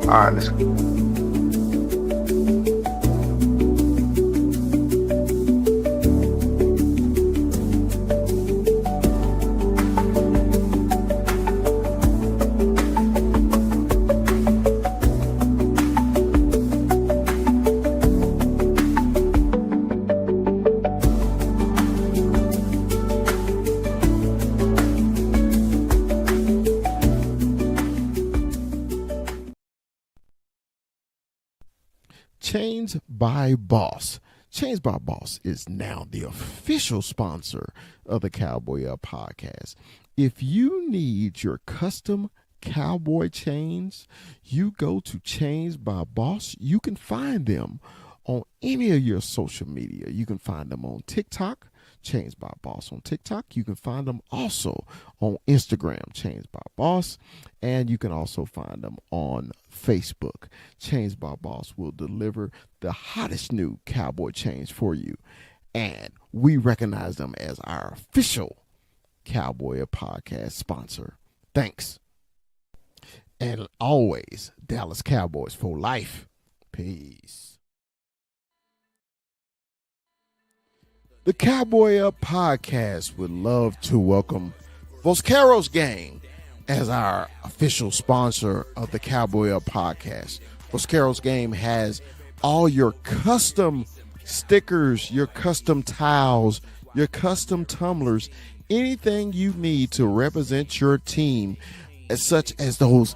All right, let's go. Chains by Boss. Chains by Boss is now the official sponsor of the Cowboy Up podcast. If you need your custom cowboy chains, you go to Chains by Boss. You can find them on any of your social media. You can find them on TikTok, Chains by Boss on TikTok. You can find them also on Instagram, Chains by Boss, and you can also find them on Facebook. Chains by Boss will deliver the hottest new cowboy chains for you, and we recognize them as our official Cowboy Podcast sponsor. Thanks. And always, Dallas Cowboys for life. Peace. The Cowboy Up podcast would love to welcome Vosqueros Gang as our official sponsor of the Cowboy Up podcast. Vosqueros Game has all your custom stickers, your custom towels, your custom tumblers, anything you need to represent your team, such as those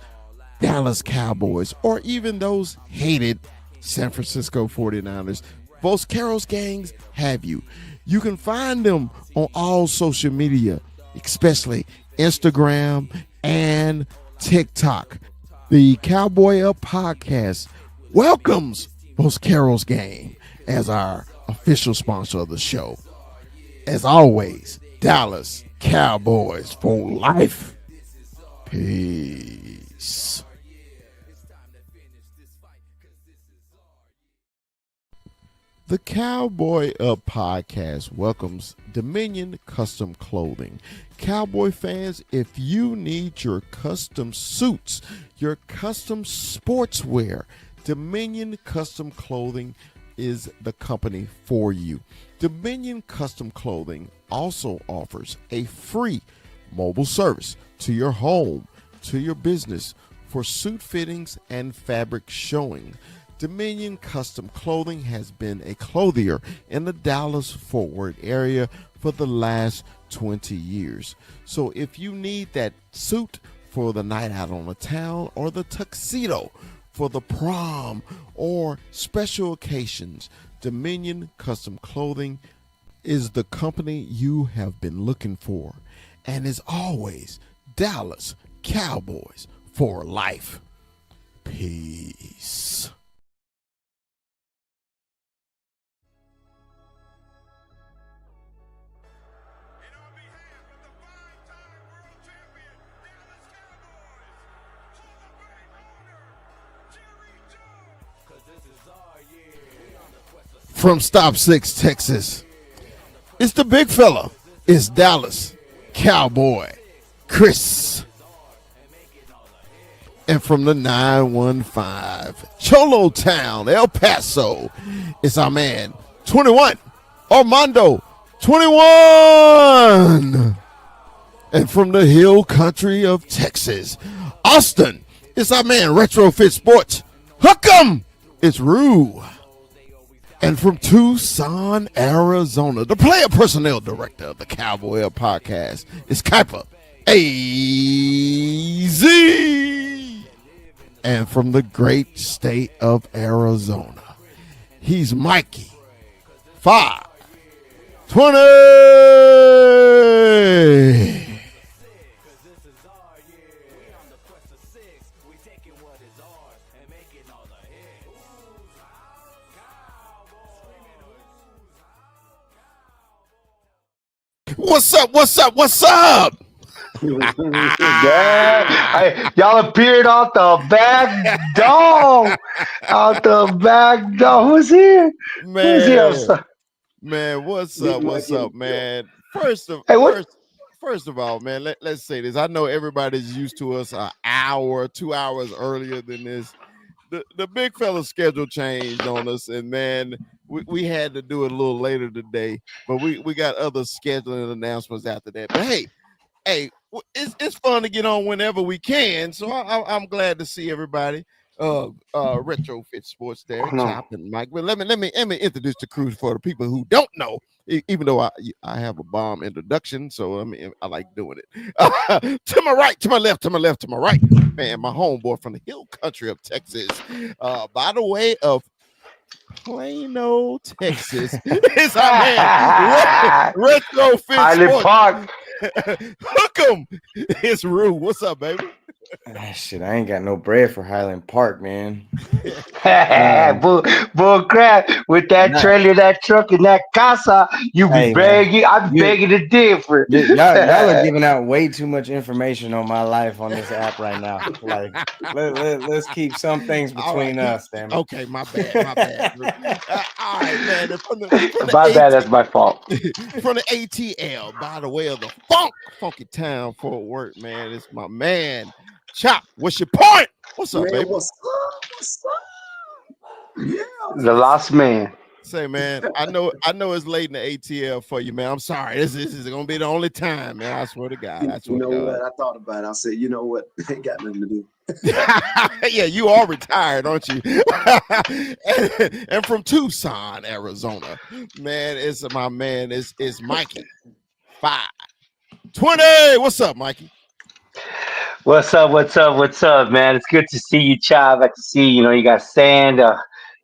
Dallas Cowboys or even those hated San Francisco 49ers. Vosqueros Gangs have you. You can find them on all social media, especially Instagram and TikTok. The Cowboy Up podcast welcomes Vosqueros Gang as our official sponsor of the show. As always, Dallas Cowboys for life. Peace. The Cowboy Up podcast welcomes Dominion Custom Clothing. Cowboy fans, if you need your custom suits, your custom sportswear, Dominion Custom Clothing is the company for you. Dominion Custom Clothing also offers a free mobile service to your home, to your business for suit fittings and fabric showing. Dominion Custom Clothing has been a clothier in the Dallas-Fort Worth area for the last 20 years. So if you need that suit for the night out on the town or the tuxedo for the prom or special occasions, Dominion Custom Clothing is the company you have been looking for. And as always, Dallas Cowboys for life. Peace. From Stop 6, Texas, it's the big fella. It's Dallas Cowboy Chris. And from the 915, Cholo Town, El Paso, it's our man, 21, Armando, 21. And from the hill country of Texas, Austin, it's our man, Retrofit Sports, Hook 'em, it's Rue. And from Tucson, Arizona, the player personnel director of the Cowboy Up podcast is Kuiper AZ. And from the great state of Arizona, he's Mikey 520. What's up? What's up? What's up? Yeah, y'all appeared out the back door. Out the back door. Who's here? Man, Who's here? Man, what's up? What's up, man? First of all, man, let's say this. I know everybody's used to us an hour, 2 hours earlier than this. the big fella's schedule changed on us, and man, we had to do it a little later today, but we got other scheduling announcements after that. But hey, it's fun to get on whenever we can. So I'm glad to see everybody. Retrofit Sports there, Oh, no. Chop and Mike. But let me introduce the crew for the people who don't know. Even though I have a bomb introduction, so I like doing it. To my right, to my left, to my left, to my right, man, my homeboy from the hill country of Texas. By the way of Plano, Texas, is our man Retrofit Highland Sports. Park. Hook 'em. It's Rue. What's up, baby? Shit, I ain't got no bread for Highland Park, man. bull crap with that Nah, trailer, that truck, and that casa. You be hey man, begging. I'm you begging to differ. y'all are giving out way too much information on my life on this app right now. Like, let's keep some things between us, damn it. Okay, my bad. All right, man. From My bad. That's my fault. from the ATL, by the way of the funky town Fort Worth, man. It's my man, Chop. What's your point? What's up, Man, baby? what's up? What's up? Yeah. The lost man. Say, man, I know it's late in the ATL for you, man. I'm sorry. This is gonna be the only time, man. I swear to God. I You swear know to what? God. I thought about it. I said, you know what? Ain't got nothing to do. Yeah, you are retired, aren't you? and from Tucson, Arizona, man. It's my man. It's Mikey 520. What's up, Mikey? What's up? What's up? What's up, man? It's good to see you, Child. I can see, you got sand.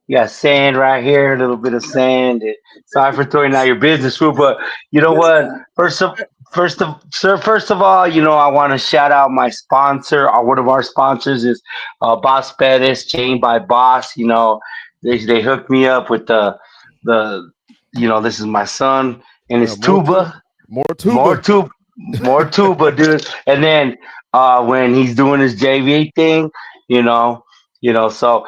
You got sand right here, a little bit of sand. Sorry for throwing out your business food, but you know Next what? time. First of all, I want to shout out my sponsor. One of our sponsors is Boss Bettis, Chain by Boss. They hooked me up with the this is my son and his More tuba, tuba. more More tuba. tube, more tuba, dude. And then when he's doing his JV thing, you know, so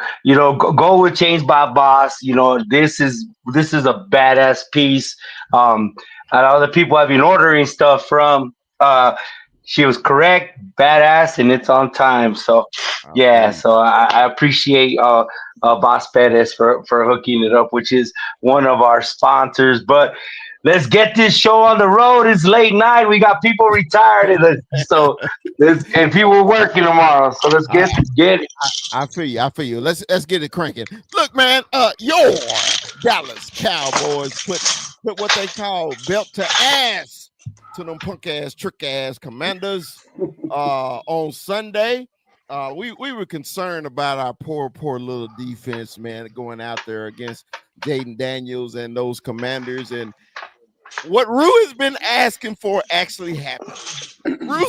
go with Change by Boss. This is a badass piece. Um, and all the people I've been ordering stuff from, she was correct, badass, and it's on time. So I feel yeah, you. so I appreciate Boss Perez for hooking it up, which is one of our sponsors. But let's get this show on the road. It's late night. We got people retired, and people working tomorrow. So let's I, get it. I feel you. I feel you. Let's get it cranking. Look, man. Your Dallas Cowboys put what they call belt to ass to them punk ass, trick ass Commanders on Sunday. We were concerned about our poor little defense, man, going out there against Jaden Daniels and those Commanders, and what Rue has been asking for actually happened. Rue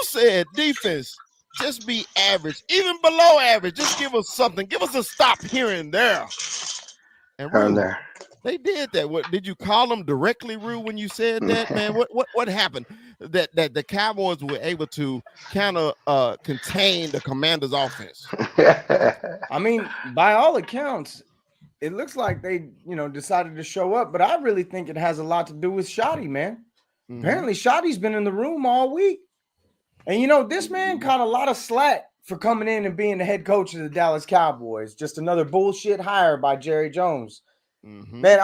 said defense, just be average, even below average. Just give us something. Give us a stop here and there. And On Rue, there. they did that. What did you call them directly, Rue, when you said that, man? What happened? That the Cowboys were able to kind of contain the Commanders' offense. I mean, by all accounts, it looks like they, decided to show up, but I really think it has a lot to do with Shotty, man. Mhm. Apparently, Shotty's been in the room all week. And this man caught a lot of slack for coming in and being the head coach of the Dallas Cowboys. Just another bullshit hire by Jerry Jones. Mhm. Man,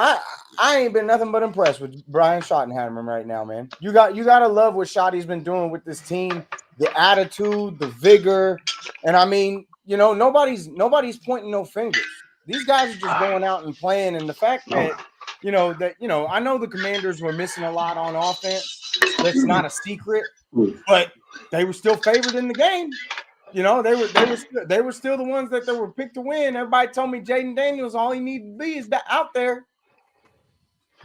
I ain't been nothing but impressed with Brian Schottenheimer right now, man. You gotta love what Shotty's been doing with this team, the attitude, the vigor, and I mean, nobody's pointing no fingers. These guys are just going out and playing, and the fact that I know the Commanders were missing a lot on offense. That's not a secret, but they were still favored in the game. They were still the ones that they were picked to win. Everybody told me Jaden Daniels, all he needed to be is out there.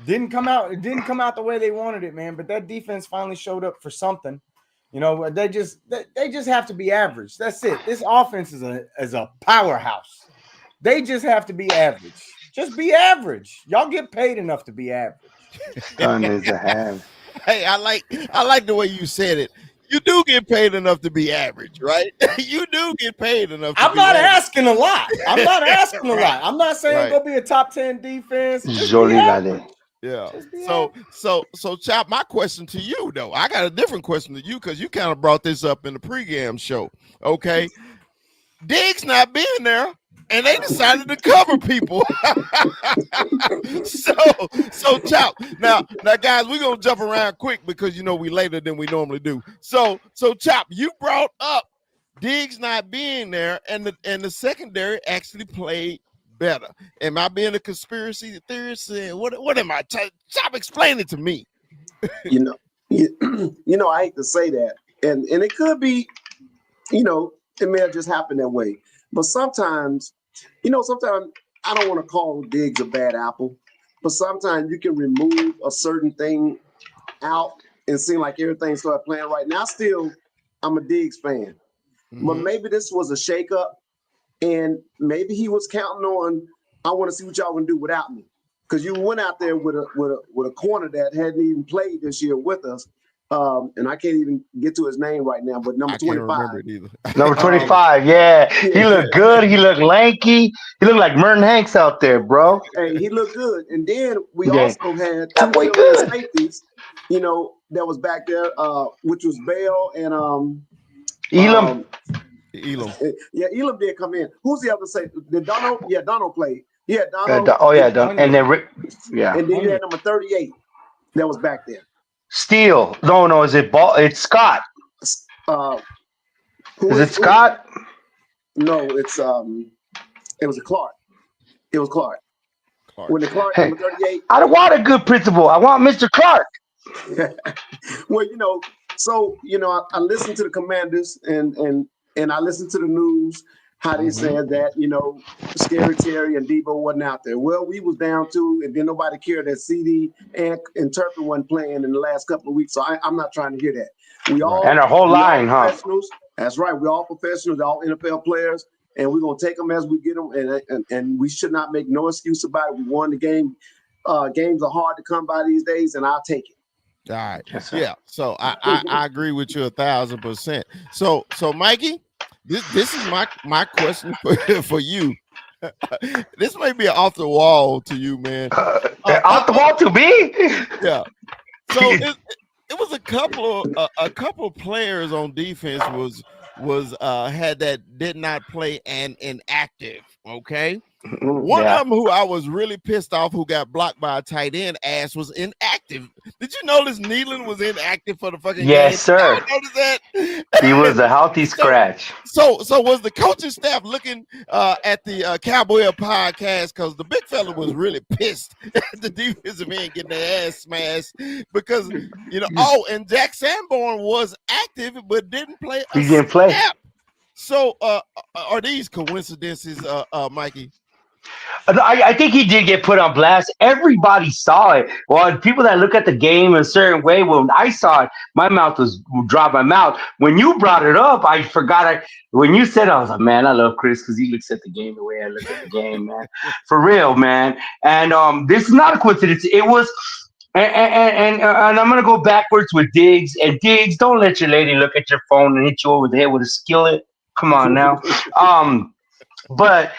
Didn't come out. It didn't come out the way they wanted it, man. But that defense finally showed up for something. They just have to be average. That's it. This offense is a powerhouse. They just have to be average. Just be average. Y'all get paid enough to be average. Son is a hand. Hey, I like the way you said it. You do get paid enough to be average, right? You do get paid enough. I'm not asking a lot. I'm not asking a Right. lot. I'm not saying Right. go be a top 10 defense. Just be Jolie average. Lade. Yeah. Just be So, Chop, my question to you, though, I got a different question to you because you kind of brought this up in the pregame show. Okay. Diggs not being there, and they decided to cover people. so Chop. Now, guys, we're gonna jump around quick because we later than we normally do. So Chop, you brought up Diggs not being there, and the secondary actually played better. Am I being a conspiracy theorist? What am I? Chop, explain it to me. You know, I hate to say that, and it could be, it may have just happened that way. But sometimes, sometimes I don't want to call Diggs a bad apple, but sometimes you can remove a certain thing out and seem like everything started playing right. Now, I'm a Diggs fan, but maybe this was a shakeup, and maybe he was counting on, I want to see what y'all gonna do without me, because you went out there with a corner that hadn't even played this year with us. And I can't even get to his name right now, but number 25. Can't remember it either. Number 25, yeah. He looked good. He looked lanky. He looked like Merton Hanks out there, bro. Hey, he looked good. And then we Yeah. also had That two boy fill-in good. safeties, that was back there, which was Bell and Elam. Elam. Yeah, Elam did come in. Who's the other safety? Did Donald? Yeah, Donald played. Yeah, Donald. Done. And then yeah. And then you had number 38 that was back there. Steele. No, is it ball? It's Scott. Is it Scott? No, it's it was a Clark. It was Clark. When the Clark Hey, number 38. I don't want a good principal. I want Mr. Clark. Well, so I listened to the Commanders and I listened to the news how they said that Scary Terry and Debo wasn't out there. Well, we was down too, and then nobody cared that CD and Turpin wasn't playing in the last couple of weeks. So I'm not trying to hear that. And our whole line, huh? Professionals. That's right. We're all professionals, all NFL players, and we're gonna take them as we get them. And we should not make no excuse about it. We won the game. Games are hard to come by these days, and I'll take it. All right. Yeah. So I agree with you 1,000%. So Mikey, this is my question for you. This may be off the wall to you, man. Off the wall to me? Yeah. So it was a couple of players on defense was had that did not play and inactive. Okay. One of them who I was really pissed off, who got blocked by a tight end ass, was inactive. Did you notice Nealon was inactive for the fucking game? Yes, sir. Did you notice that? He was a healthy scratch. So was the coaching staff looking at the Cowboy podcast, because the big fella was really pissed at the defensive end getting their ass smashed because and Jack Sanborn was active but didn't play. He didn't play. So are these coincidences, Mikey? I think he did get put on blast. Everybody saw it. Well, people that look at the game a certain way, when I saw it, my mouth was dropped. My mouth. When you brought it up, I forgot it. When you said, I was like, man, I love Chris because he looks at the game the way I look at the game, man. For real, man. And this is not a coincidence. It was. And I'm gonna go backwards with Diggs. And Diggs, don't let your lady look at your phone and hit you over the head with a skillet. Come on now. But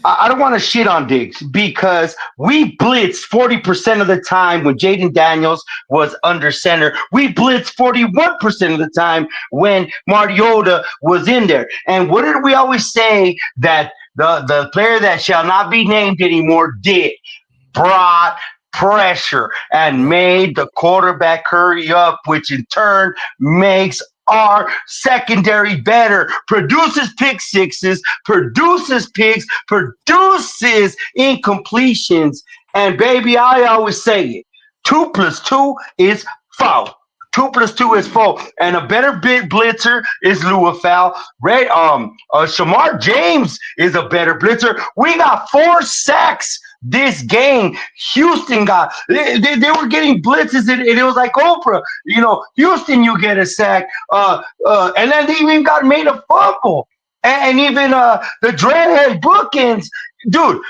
I don't want to shit on Diggs because we blitzed 40% of the time when Jaden Daniels was under center. We blitzed 41% of the time when Mariota was in there. And what did we always say that the player that shall not be named anymore did? Brought pressure and made the quarterback hurry up, which in turn makes our secondary better, produces pick sixes, produces picks, produces incompletions. And baby, I always say it, 2 + 2 is 4. 2 + 2 is 4. And a better big blitzer is Luafal. Shamar James is a better blitzer. We got 4 sacks this game. Houston got they were getting blitzes and it was like Oprah, Houston, you get a sack, and then they even got made a fumble, and even the dreadhead bookends, dude.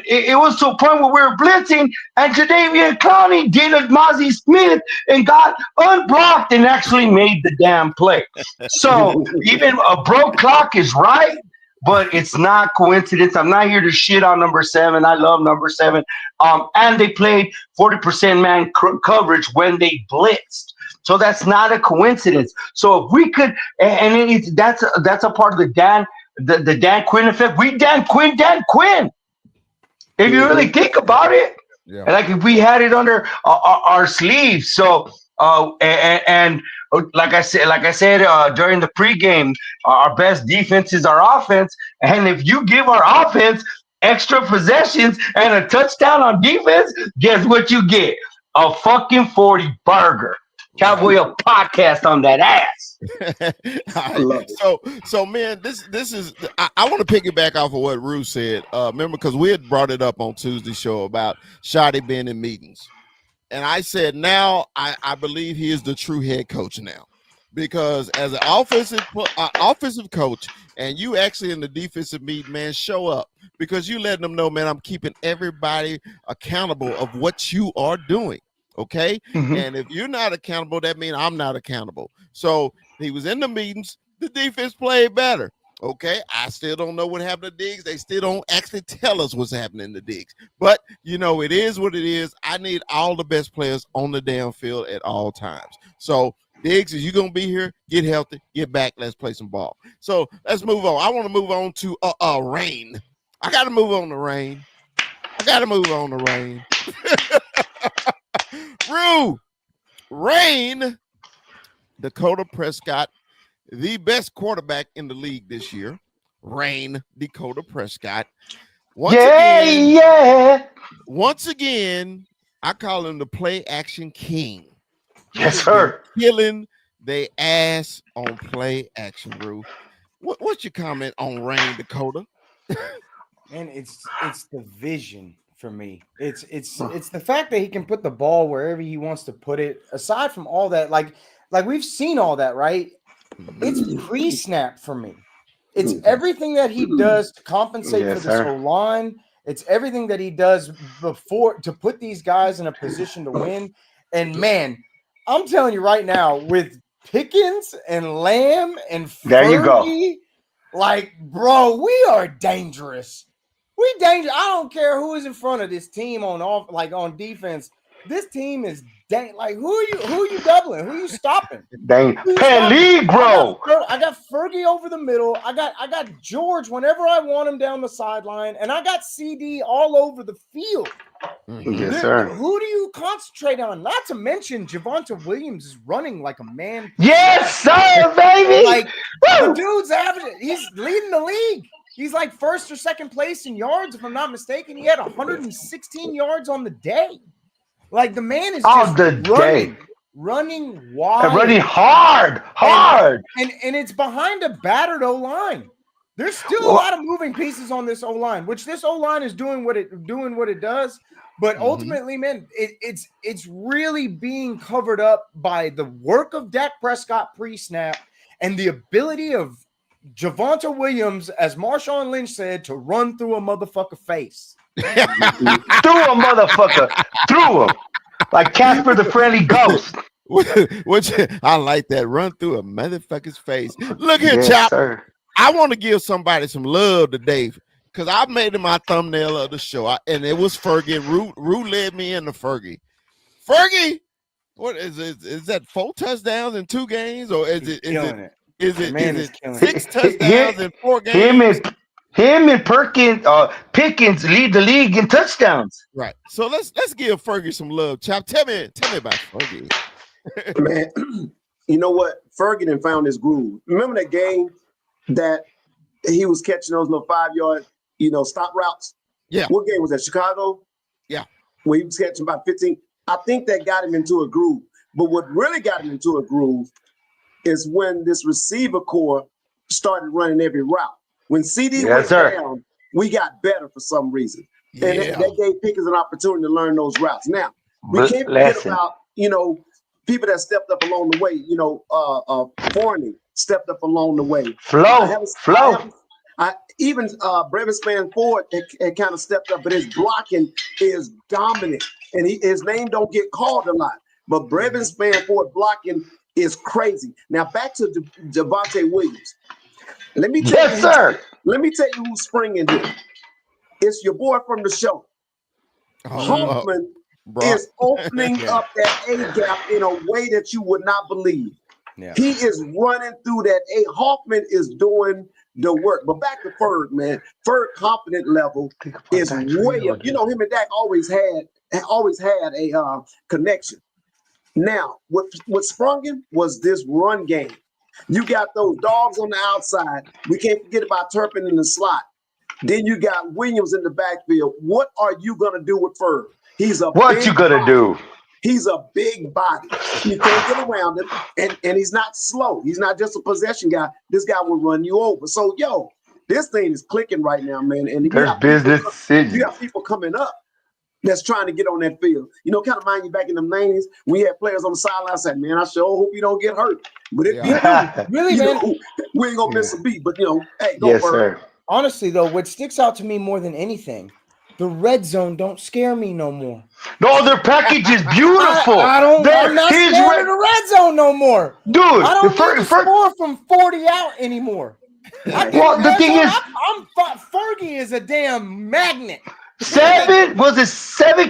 It was to a point where we were blitzing, and Jadeveon Clowney did a Mozzie Smith and got unblocked and actually made the damn play. So even a broke clock is right. But it's not coincidence. I'm not here to shit on number 7. I love number 7. And they played 40% man coverage when they blitzed. So that's not a coincidence. So if we could, that's a part of the Dan the Dan Quinn effect. We Dan Quinn. If you really Mhm. think about it, Yeah. like if we had it under our sleeves. So like I said during the pregame, our best defense is our offense, and if you give our offense extra possessions and a touchdown on defense, guess what you get? A fucking 40 burger. Right. Cowboy a podcast on that ass. All I right. love it. So man, this is I want to piggyback off of what Rue said. Remember, because we had brought it up on Tuesday show about Shotty being in meetings. And I said, now I believe he is the true head coach now, because as an offensive coach, and you actually in the defensive meet, man, show up, because you letting them know, man, I'm keeping everybody accountable of what you are doing. Okay. Mhm. And if you're not accountable, that means I'm not accountable. So he was in the meetings. The defense played better. Okay. I still don't know what happened to Diggs. They still don't actually tell us what's happening to Diggs. But it is what it is. I need all the best players on the damn field at all times. So Diggs, is you gonna be here? Get healthy, get back. Let's play some ball. So let's move on. I want to move on to Rain. I got to move on to Rain. Rue, Rain, Dakota Prescott, the best quarterback in the league this year. Rain, Dakota Prescott. Once again, I call him the play action king. He Yes, has been sir. killing they ass on play action, Rue. What's your comment on Rain, Dakota? And it's the vision for me. It's the fact that he can put the ball wherever he wants to put it. Aside from all that, like we've seen all that, right? It's pre-snap for me. It's everything that he does to compensate for Yes, this sir. O line. It's everything that he does before to put these guys in a position to win. And man, I'm telling you right now, with Pickens and Lamb and There you go. Fergie, like, bro, we are dangerous. We dangerous. I don't care who is in front of this team on defense. This team is like who are you doubling? Who are you stopping? Dang. Who you stopping? Peligro. I got Fergie over the middle. I got George whenever I want him down the sideline, and I got CD all over the field. Yes, sir. Who do you concentrate on? Not to mention Javonte Williams is running like a man. Yes, sir, baby. Like the Woo! dude's average. He's leading the league. He's like first or second place in yards, if I'm not mistaken. He had 116 yards on the day. Like the man is All just the day. running And wild, running hard. and it's behind a battered O line. There's still a Well, lot of moving pieces on this O line, which this O line is doing what it does. But ultimately, man, it's really being covered up by the work of Dak Prescott pre-snap and the ability of Javonte Williams, as Marshawn Lynch said, to run through a motherfucker face. through a motherfucker. Through him. Like Casper the Friendly Ghost. Which I like that. Run through a motherfucker's face. Look here, Yes, Chop. sir. I want to give somebody some love today, because I made it my thumbnail of the show, and it was Fergie. Rue led me into Fergie. Fergie, what is it? Is that 4 touchdowns in 2 games, or is it is it killing 6 it. touchdowns in 4 Him games? and Pickens lead the league in touchdowns. Right. So let's give Fergie some love. Chop, tell me about Fergie. Man, you know what? Ferguson found his groove. Remember that game that he was catching those little 5-yard, stop routes? Yeah. What game was that? Chicago? Yeah. Where he was catching about 15. I think that got him into a groove. But what really got him into a groove is when this receiver core started running every route. When CD went down, we got better for some reason. And that gave Pickens an opportunity to learn those routes. Now, we can't forget about, people that stepped up along the way. Forney stepped up along the way. Flow. Even Brevin Spann-Ford had kind of stepped up, but his blocking is dominant. And his name don't get called a lot. But Brevin Spann-Ford blocking is crazy. Now, back to Javonte Williams. Let me tell you who's springing here. It's your boy from the show. Hoffman is opening up that A gap in a way that you would not believe. Yeah. He is running through that A. Hoffman is doing the work. But back to Ferg, man. Ferg confident level is way up. You know, him and Dak always had a connection. Now, what sprung him was this run game. You got those dogs on the outside. We can't forget about Turpin in the slot. Then you got Williams in the backfield. What are you gonna do with Ferg? What you gonna do? He's a big body. You can't get around him, and he's not slow. He's not just a possession guy. This guy will run you over. So, this thing is clicking right now, man. And there's business decisions. You got people coming up that's trying to get on that field. Kind of mind you back in the 90s, we had players on the sideline saying, man, I sure hope you don't get hurt. But if you do, really, man, we ain't gonna miss a beat. But hey, go yes, for sir. it. Honestly, though, what sticks out to me more than anything, the red zone don't scare me no more. No, their package is beautiful. I'm not scared of the red zone no more. Dude, I don't need to score from 40 out anymore. Well, the thing is, Fergie is a damn magnet. 7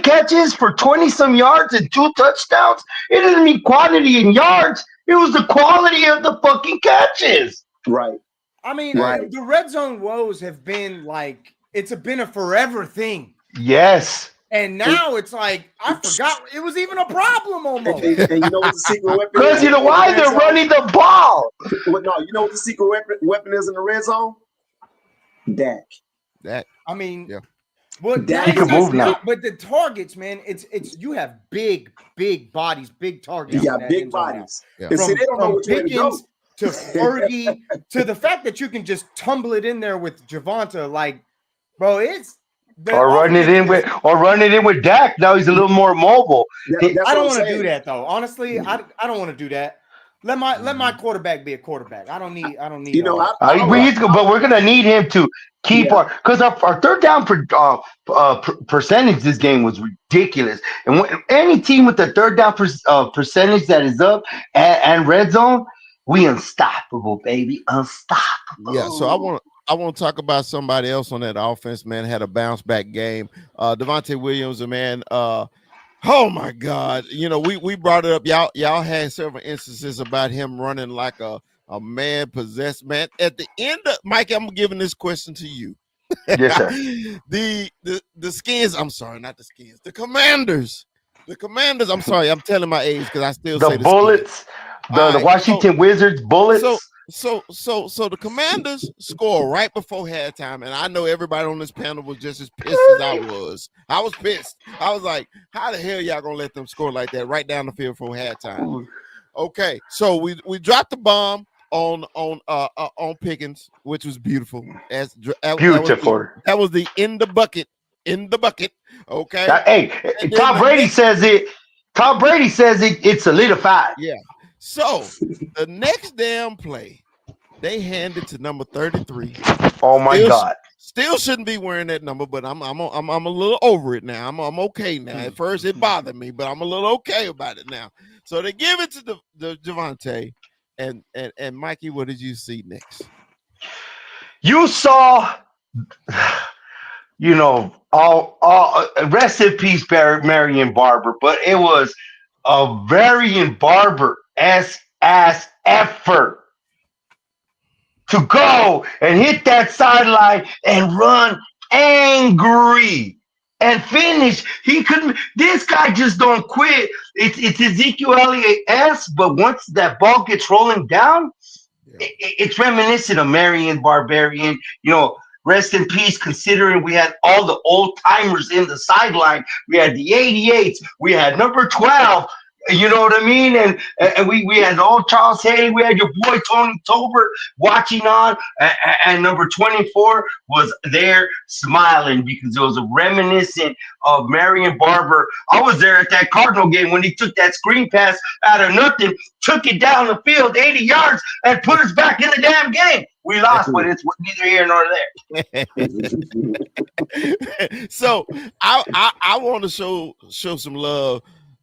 catches for 20-some yards and 2 touchdowns? It doesn't mean quantity in yards. It was the quality of the fucking catches. Right. I mean, the red zone woes have been like, it's been a forever thing. Yes. And now it's like, I forgot it was even a problem almost. And you know what the secret weapon is? Because you know why? They're running the ball. Well, no, you know what the secret weapon is in the red zone? Dak. I mean, well, Dak can move now. But the targets, man, it's you have big bodies, big targets. You got big bodies. Yeah. From, see, they don't know which way to go. To Fergie, to the fact that you can just tumble it in there with Javonta, like, bro, it's or run it in with Dak. Now he's a little more mobile. I don't want to do that though. Honestly, I don't want to do that. Let my quarterback be a quarterback. I don't need. But we're gonna need him to keep because our third down percentage this game was ridiculous. And any team with the third down percentage that is up and red zone, we unstoppable, baby, unstoppable. Yeah. So I want to talk about somebody else on that offense, man. Had a bounce back game. Devontae Williams, man. Oh my God! We brought it up. Y'all had several instances about him running like a man possessed man. At the end of Mike, I'm giving this question to you. Yes, sir. the Skins. I'm sorry, not the Skins. The Commanders. The Commanders. I'm sorry. I'm telling my age because I still say the Bullets. Skins. The Washington Wizards Bullets. So the Commanders score right before halftime, and I know everybody on this panel was just as pissed as I was. I was pissed. I was like, "How the hell y'all gonna let them score like that right down the field before halftime?" Okay, so we dropped the bomb on Pickens, which was beautiful. That was the in the bucket. Okay. Hey, Tom Brady says it. Tom Brady says it's solidified. Yeah. So the next damn play, they handed to number 33. Oh my God! Still shouldn't be wearing that number, but I'm a little over it now. I'm okay now. At first it bothered me, but I'm a little okay about it now. So they give it to the Javonte, and Mikey, what did you see next? You saw, all rest in peace, Marion Barber, but it was a Marion Barber ass effort to go and hit that sideline and run angry and finish. He couldn't. This guy just don't quit. It's Ezekiel Elliott-esque, but once that ball gets rolling down, it's reminiscent of Marion Barbarian. Rest in peace, considering we had all the old timers in the sideline. We had the 88s. We had number 12. You know what I mean? And we had old Charles Hay. We had your boy Tony Tolbert watching on. And number 24 was there smiling because it was a reminiscent of Marion Barber. I was there at that Cardinal game when he took that screen pass out of nothing, took it down the field 80 yards, and put us back in the damn game. We lost, but it's neither here nor there. So I want to show some love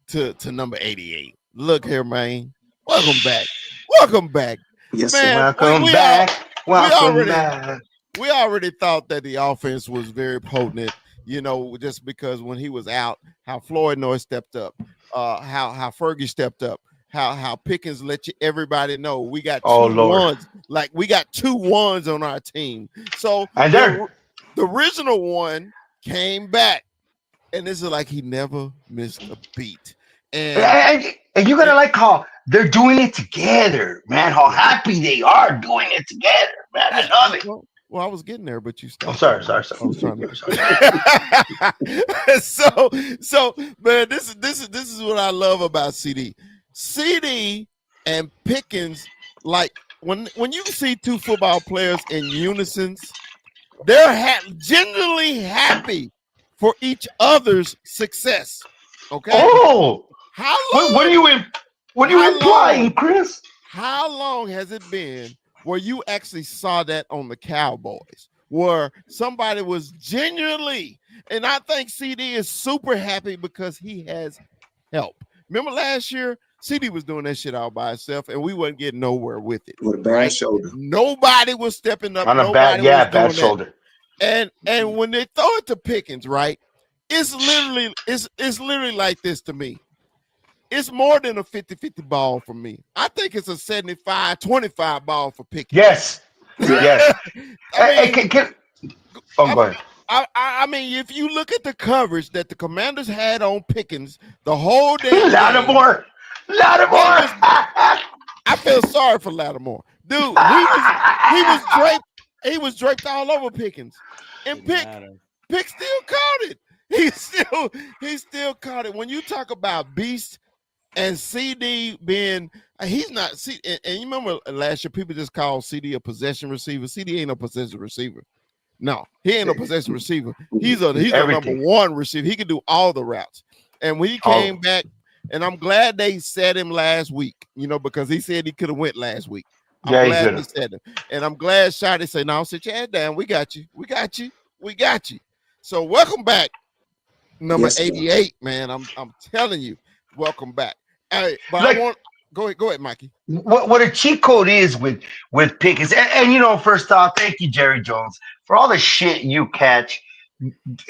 to number 88. Look here, man. Welcome back. Yes, man. Welcome back. We already thought that the offense was very potent, just because when he was out, how Floyd Noy stepped up, how Fergie stepped up, how Pickens let everybody know we got Oh, two Lord. ones, like we got 2 ones on our team. So And the original one came back, and this is like he never missed a beat. And, and you gotta and like how they're doing it together, man. How yeah, happy they are doing it together, man. I yeah. love it. Well, I was getting there, but you I'm stopped me. sorry, sorry, sorry. I was trying Sorry. to. So, man, this is what I love about CD. CD and Pickens, like when you see 2 football players in unison, they're genuinely happy for each other's success. Okay, Oh, how what are long? you in? What are you How implying, long? Chris? How long has it been where you actually saw that on the Cowboys, where somebody was genuinely, and I think CD is super happy because he has help. Remember last year, CD was doing that shit all by himself, and we wasn't getting nowhere with it. With a bad Right? shoulder. Nobody was stepping up. On a Nobody was bad doing that. shoulder. And when they throw it to Pickens, right? It's literally like this to me. It's more than a 50-50 ball for me. I think it's a 75-25 ball for Pickens. Yes, yes. I mean, Oh, go ahead. I mean, if you look at the coverage that the Commanders had on Pickens the whole damn game, Lattimore. I feel sorry for Lattimore, dude. He was draped all over Pickens, and Pick still caught it. He still caught it. When you talk about beast and CD being, he's not. See, and you remember last year people just called CD a possession receiver. CD ain't no possession receiver. No, he ain't no possession receiver. He's a number 1 receiver. He can do all the routes. And when he came back, and I'm glad they said him last week, because he said he could have went last week. I'm glad they said him. And I'm glad Shotty said, "No, sit your head down. We got you. We got you. We got you." So welcome back, number 88, man. I'm telling you, welcome back. Hey, but I want go ahead, Mikey. What a cheat code is with Pickens, and first off, thank you, Jerry Jones, for all the shit you catch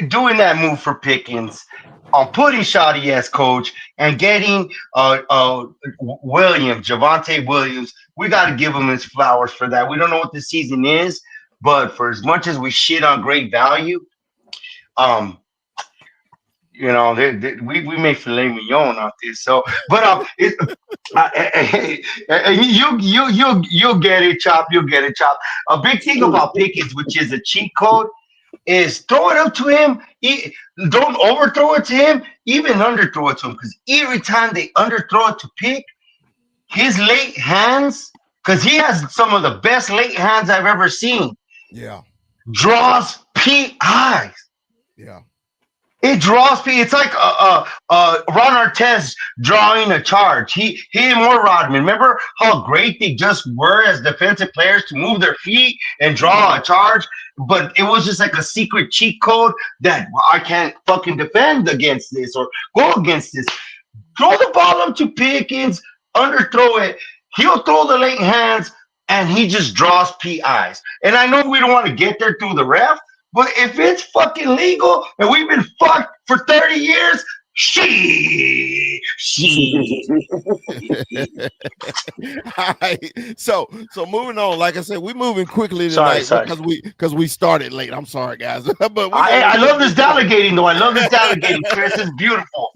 doing that move for Pickens, on putting Shoddy as coach and getting Javonte Williams. We got to give him his flowers for that. We don't know what the season is, but for as much as we shit on great value, we may filet mignon out there. So, but you'll get it, Chop. You'll get it, Chop. A big thing about Pickens, which is a cheat code, is throw it up to him. Don't overthrow it to him. Even underthrow it to him, because every time they underthrow it to Pick, his late hands, because he has some of the best late hands I've ever seen. Yeah. Draws PIs. Yeah. It draws people. It's like Ron Artest drawing a charge. He and more Rodman. Remember how great they just were as defensive players to move their feet and draw a charge? But it was just like a secret cheat code that I can't fucking defend against this or go against this. Throw the ball up to Pickens, underthrow it. He'll throw the late hands, and he just draws PIs. And I know we don't want to get there through the ref, but if it's fucking legal and we've been fucked for 30 years, she. All right. So moving on. Like I said, we're moving quickly tonight because we started late. I'm sorry, guys. But I love this delegating though. I love this delegating, Chris. It's beautiful.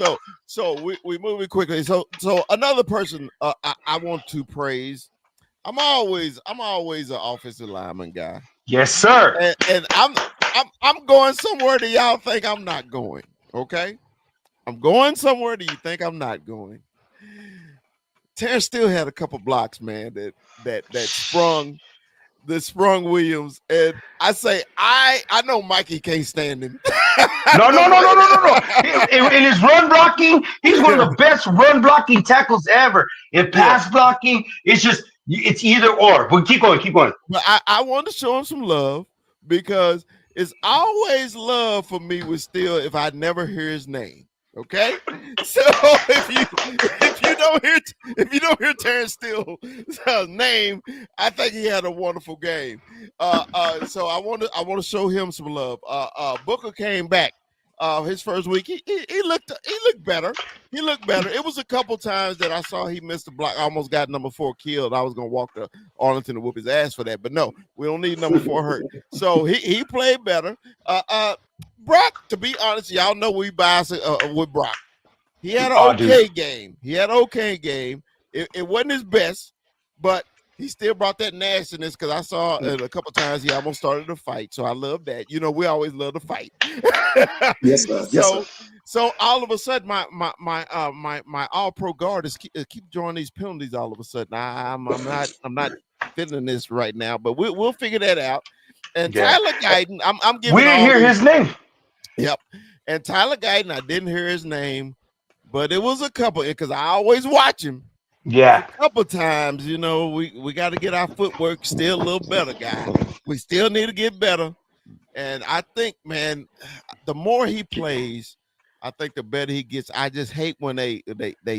So we moving quickly. So another person I want to praise. I'm always an offensive lineman guy. Yes, sir. And I'm going somewhere that y'all think I'm not going. Okay, I'm going somewhere that you think I'm not going. Terrence still had a couple blocks, man. That sprung Williams, and I say I know Mikey can't stand him. No. In his run blocking, he's one of the best run blocking tackles ever. In pass blocking, it's either or. But keep going. But I want to show him some love, because it's always love for me with Steele if I never hear his name. Okay, so if you don't hear Terrence Steele's name, I think he had a wonderful game. So I want to show him some love. Booker came back his first week, he looked better. He looked better. It was a couple times that I saw he missed a block. I almost got number 4 killed. I was gonna walk to Arlington and whoop his ass for that, but no, we don't need number 4 hurt. So he played better. Brock, to be honest, y'all know we bias with Brock. He had an okay game. It wasn't his best, but he still brought that nastiness because I saw it a couple times he almost started a fight. So I love that. You know, we always love to fight. Yes, sir. Yes, sir. So all of a sudden, my all pro guard is keep drawing these penalties. All of a sudden, I'm not feeling this right now, but we'll figure that out. And Tyler Guyton, I'm giving. We didn't hear his name. Yep. And Tyler Guyton, I didn't hear his name, but it was a couple because I always watch him. Yeah. A couple times, you know, we got to get our footwork still a little better, guys. We still need to get better. And I think, man, the more he plays, I think the better he gets. I just hate when they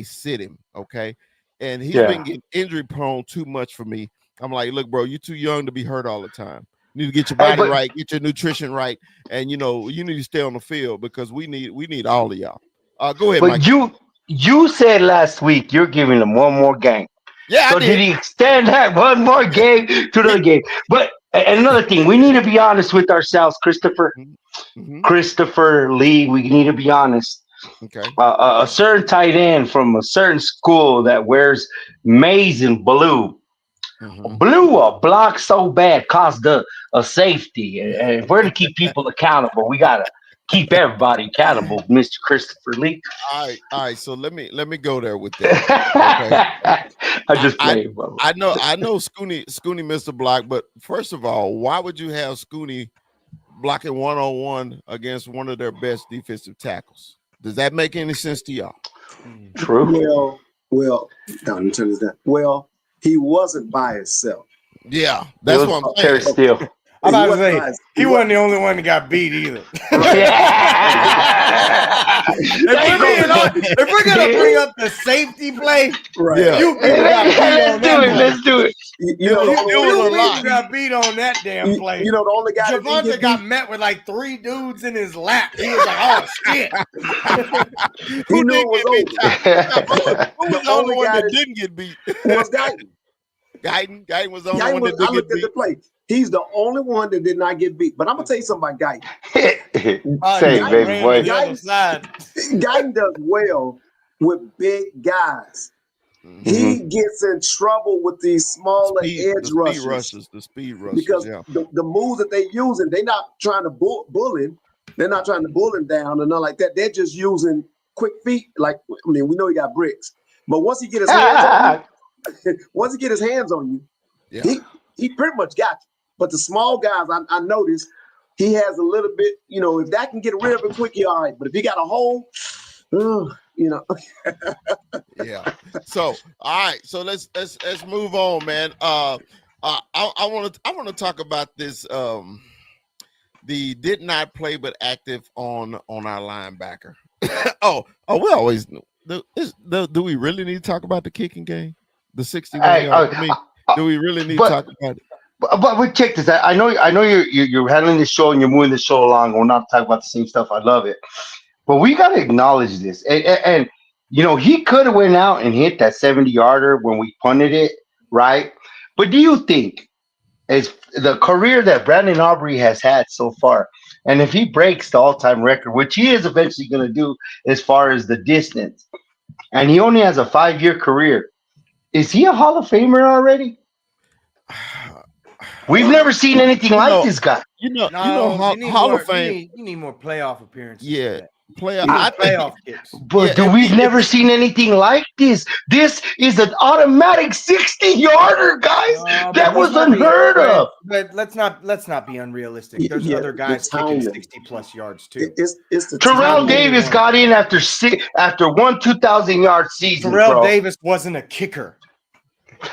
sit him, okay? And he's been getting injury prone too much for me. I'm like, look, bro, you're too young to be hurt all the time. You need to get your body right, get your nutrition right, and you know, you need to stay on the field because we need all of y'all. Go ahead, Mike. You said last week you're giving him one more game. Yeah, so did he extend that one more game to another game? But another thing, we need to be honest with ourselves, Christopher. Mm-hmm. Christopher Lee, we need to be honest. Okay. A certain tight end from a certain school that wears maize and blue. Blew a block so bad, caused a safety. And if we're to keep people accountable, we gotta keep everybody accountable, Mr. Christopher Lee. All right. So let me go there with that. Okay? I just played. I know Scooney missed a block, but first of all, why would you have Scooney blocking 1-on-1 against one of their best defensive tackles? Does that make any sense to y'all? True. Well, let me turn this down. Well, he wasn't by himself. Yeah, that's what I'm saying. Still. I'm about to say, he wasn't the only one that got beat either. If we're gonna bring up the safety play, right? Yeah. Let's do it. You know, got beat on that damn play. You know, the only guy Javonte got met with like 3 dudes in his lap. He was like, "Oh shit!" Who did get beat? Who was the only one that didn't get beat? Was Guyton. Guyton was the only one that didn't get beat. I looked at the play. He's the only one that did not get beat. But I'm gonna tell you something about Guyton. Say, baby boy. Guyton does well with big guys. Mm-hmm. He gets in trouble with these smaller edge rushers. The speed rushers. Because the moves that they're using, they're not trying to bully him. They're not trying to bull him down or nothing like that. They're just using quick feet. Like, I mean, we know he got bricks. But once he get his hands on you, he pretty much got you. But the small guys, I noticed he has a little bit, you know, if that can get rid of it quick, you're all right. But if he got a hole, you know. Yeah. So, all right. So let's move on, man. I want to talk about this. The did not play but active on our linebacker. oh, we always know. Do we really need to talk about the kicking game? The 61 yard. Do we really need to talk about it? But we check this. I know you're handling the show and you're moving the show along. We're not talking about the same stuff. I love it, but we got to acknowledge this. And you know, he could have went out and hit that 70-yarder when we punted it, right? But do you think, as the career that Brandon Aubrey has had so far, and if he breaks the all-time record, which he is eventually going to do as far as the distance, and he only has a 5-year career, is he a Hall of Famer already? We've never seen anything like this guy. Hall of Fame. You need more playoff appearances. Yeah, playoff kicks. But we've never seen anything like this. This is an automatic 60-yarder, guys. That was unheard of. But let's not be unrealistic. There's other guys kicking 60+ yards too. It's the Terrell Davis got in after one 2,000-yard season. Terrell Davis wasn't a kicker.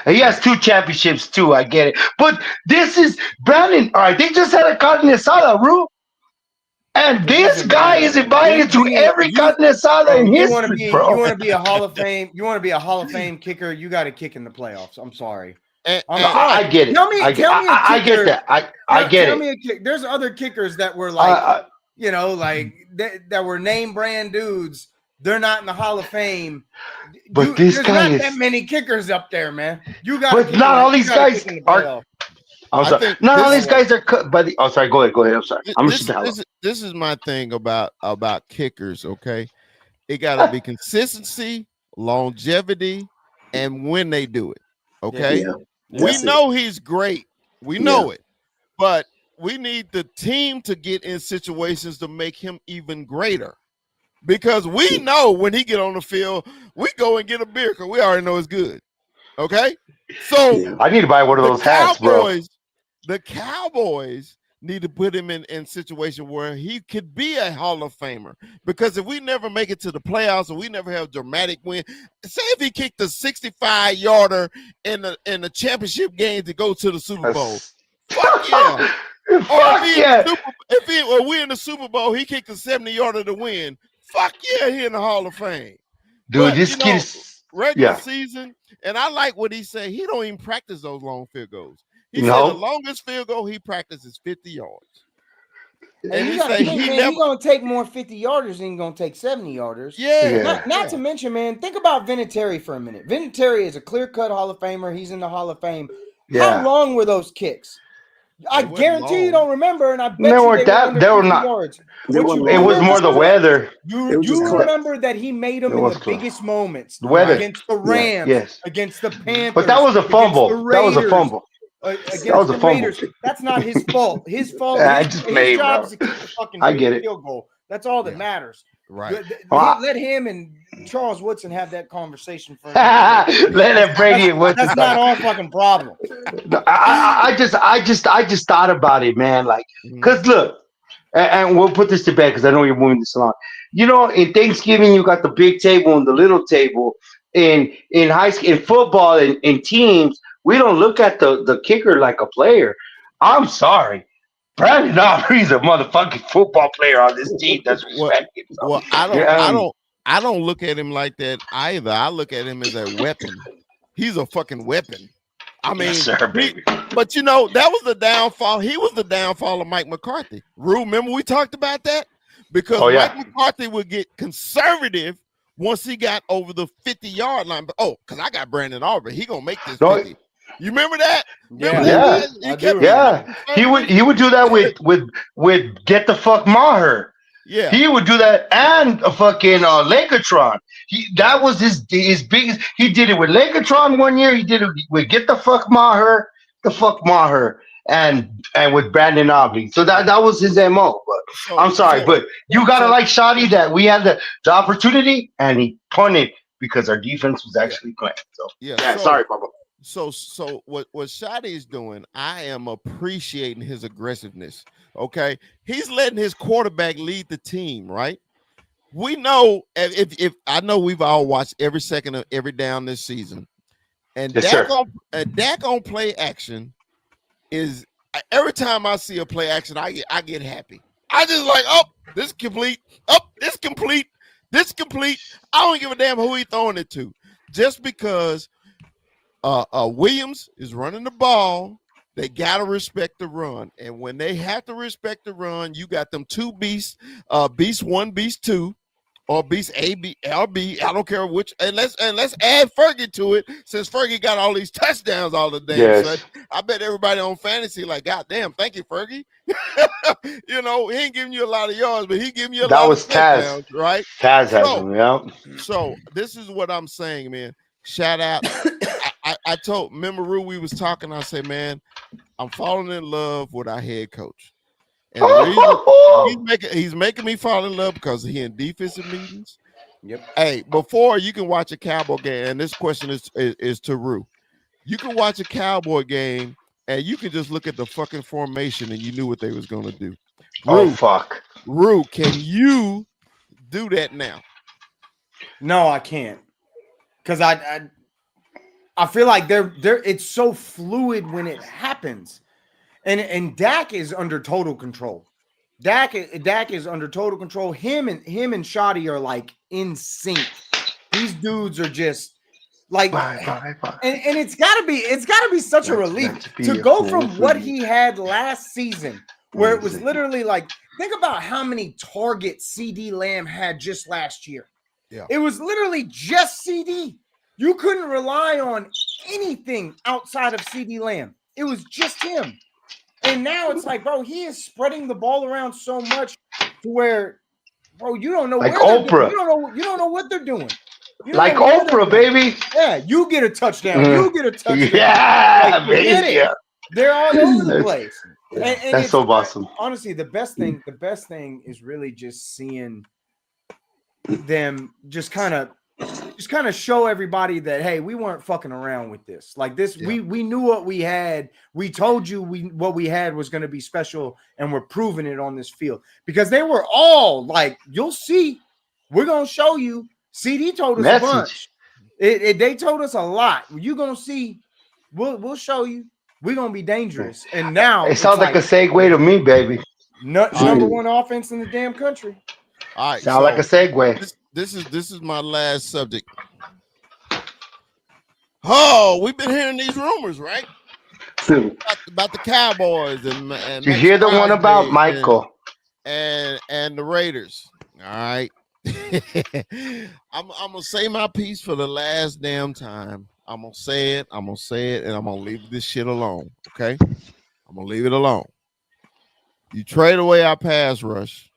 He has 2 championships too. I get it, but this is Brandon. All right, they just had a carne asada, Rue, and this guy is invited to every carne asada in history, bro. You want to be a Hall of Fame? You want to be a Hall of Fame kicker? You got to kick in the playoffs. I'm sorry. I get it. I get that. I get it. There's other kickers that were like like that were name brand dudes. They're not in the Hall of Fame. But this There's guy not is. that many kickers up there, man. You got to But kick not all you these got to guys kick in the are. playoff. I'm I sorry. think Not all this these guys are cut by the. Oh, sorry. Go ahead. I'm sorry. I'm gonna shut the hell up. this is my thing about kickers. Okay, it got to be consistency, longevity, and when they do it. Okay, Yeah, we that's it. know he's great. We Yeah. know it, but we need the team to get in situations to make him even greater. Because we know when he get on the field, we go and get a beer because we already know it's good. Okay, so Yeah. I need to buy one of the those hats, bro. Cowboys need to put him in situation where he could be a Hall of Famer. Because if we never make it to the playoffs or we never have a dramatic win, say if he kicked a 65-yarder in the championship game to go to the Super Bowl, fuck yeah. Fuck yeah. Or we in the Super Bowl, he kicked a 70-yarder to win. Fuck yeah, he in the Hall of Fame. Dude, But this kid is. regular Yeah. season, and I like what he said. He don't even practice those long field goals. He said No. the longest field goal he practices is 50 yards. And you got to think, man, he's going to take more 50-yarders than he's going to take 70-yarders. Yeah. Not to mention, man, think about Vinatieri for a minute. Vinatieri is a clear-cut Hall of Famer. He's in the Hall of Fame. Yeah. How long were those kicks? I They wasn't guarantee you long. don't remember, and I bet They you weren't they that- were under they were 50 not- yards. They What you weren't It was remember more the is weather. It was you just close. remember that he made them It in was the close. biggest moments The weather. against the Rams, Yes. against the Panthers. But that was a fumble. against the That was a Raiders, fumble. Against That was a the fumble. Raiders. That's not his fault. His fault. Yeah, I his just his made, job bro. is to kick the fucking I get it. field goal. That's all that Yeah. matters. Right. Let him and Charles Woodson have that conversation first. Let him bring it with That's not our fucking problem. I just thought about it, man. Like, cause look, and we'll put this to bed because I know you're moving this along. In Thanksgiving you got the big table and the little table. In high school, in football, in teams, we don't look at the kicker like a player. I'm sorry, Brandon Aubrey's a motherfucking football player on this team. That's respected. So, Well, I don't look at him like that either. I look at him as a weapon. He's a fucking weapon. I mean, yes, sir, baby. but that was the downfall. He was the downfall of Mike McCarthy. Remember we talked about that? Because Mike McCarthy would get conservative once he got over the 50-yard line. But because I got Brandon Aubrey, he gonna make this 50. You remember that? Yeah. He would do that with Get the Fuck Maher. Yeah, he would do that, and a fucking Lakatron. That was his biggest. He did it with Lakatron one year. He did it with Get the Fuck Maher, and with Brandon Aubrey. So that was his MO. But I'm sorry, but you gotta like Shoddy that we had the opportunity and he punted because our defense was actually playing. So sorry, Bubba. So what Shoddy is doing, I am appreciating his aggressiveness. Okay, he's letting his quarterback lead the team, right? We know if I know we've all watched every second of every down this season, and Dak on play action is every time I see a play action, I get happy. I just like, this complete, this complete, this complete. I don't give a damn who he throwing it to, just because Williams is running the ball. They gotta respect the run, and when they have to respect the run, you got them two beasts, beast 1, beast 2, or beast A, B, LB. I don't care which, and let's add Fergie to it, since Fergie got all these touchdowns all the damn. So I bet everybody on fantasy like, God damn, thank you, Fergie. He ain't giving you a lot of yards, but he giving you a lot of touchdowns, right? Taz has him, yeah. So this is what I'm saying, man. Shout out. I told Memoru we was talking. I say, man, I'm falling in love with our head coach, and the reason he's making me fall in love because he in defensive meetings. Yep. Hey, before you can watch a Cowboy game, and this question is to Rue. You can watch a Cowboy game, and you can just look at the fucking formation, and you knew what they was gonna do. Rue, can you do that now? No, I can't, because I feel like it's so fluid when it happens. And Dak is under total control. Dak is under total control. Him and Shoddy are like in sync. These dudes are just like and it's gotta be such a relief to go from what he had last season, where it was literally like think about how many targets CD Lamb had just last year. Yeah. It was literally just CD. You couldn't rely on anything outside of CD Lamb. It was just him. And now it's like, bro, he is spreading the ball around so much to where, bro, you don't know Like where they're doing. Oprah. You don't know what they're doing. You don't Like know where they're Oprah, going. baby. Yeah, you get a touchdown. You get a touchdown. Yeah, Like, forget baby. it. They're all over the That's, place. And that's it's so awesome. honestly the best thing is really just seeing them just kind of show everybody that, hey, we weren't fucking around with this. Like this, Yeah. we knew what we had. We told you what we had was going to be special, and we're proving it on this field because they were all like, you'll see, we're gonna show you. CD told us a bunch. They told us a lot. You're gonna see. We'll show you. We're gonna be dangerous. And now It sounds like a segue to me, baby. number one offense in the damn country. All right. Sound like a segue. This is my last subject. Oh, we've been hearing these rumors, right? About the Cowboys and Did you hear the one about Michael and the Raiders? All right. I'm gonna say my piece for the last damn time. I'm gonna say it, and I'm gonna leave this shit alone. Okay? I'm gonna leave it alone. You trade away our pass rush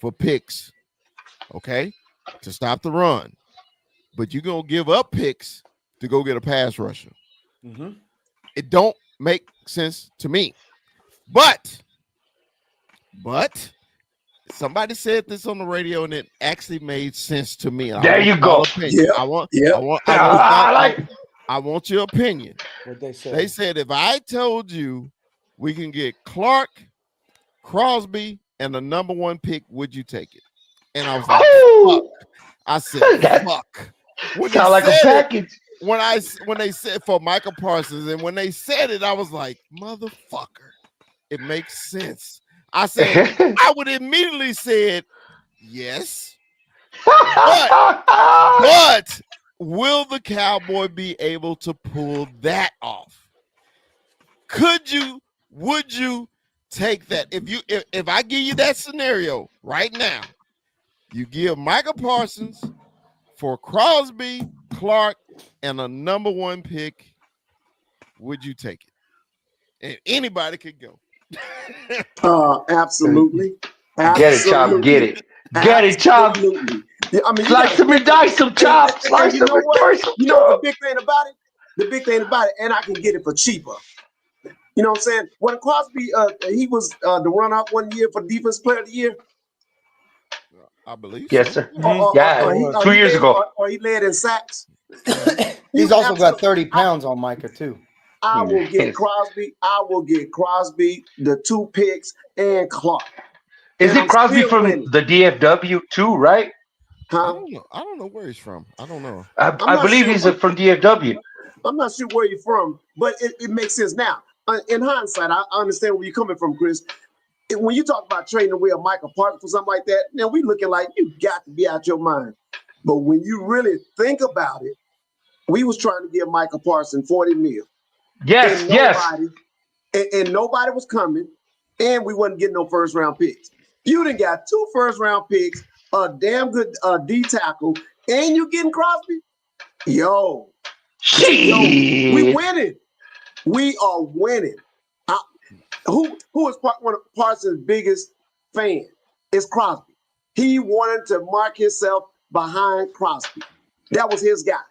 for picks, okay, to stop the run, but you're gonna give up picks to go get a pass rusher. Mm-hmm. It don't make sense to me. But somebody said this on the radio, and it actually made sense to me. There you go. Yeah. I want your opinion. What they said? They said if I told you we can get Clark, Crosby, and the number one pick, would you take it? And I was like, fuck. I said, fuck. Sound like a package. When they said for Michael Parsons, and when they said it, I was like, motherfucker, it makes sense. I said, I would immediately said yes. But will the Cowboy be able to pull that off? Would you take that? If I give you that scenario right now, you give Michael Parsons for Crosby, Clark, and a number one pick, would you take it? And anybody could go. Absolutely. Get it, Chop. Get it. Get it, Chop. Yeah, I mean, Slice them and dice them, Chop. Slice them and dice them. You know what the big thing about it? The big thing about it, and I can get it for cheaper. You know what I'm saying? When Crosby, he was the run-up one year for Defense Player of the Year. I believe. Yes, so. sir. Yeah, 2 years ago. Or he led in sacks. He's also got 30 pounds on Micah too. I will get Crosby. The 2 picks, and Clark. Is it Crosby from the DFW too, right? Huh? I don't know where he's from. I don't know. I believe he's from DFW. I'm not sure where you're from, but it makes sense now. In hindsight, I understand where you're coming from, Chris. When you talk about trading away a Michael Parsons for something like that, now we looking like you got to be out your mind. But when you really think about it, we was trying to give Michael Parsons $40 million. Yes, and nobody was coming, and we wasn't getting no first round picks. You done got 2 first round picks, a damn good D tackle, and you getting Crosby. Yo, we winning. We are winning. Who is one of Parsons' biggest fan? It's Crosby. He wanted to mark himself behind Crosby. That was his guy.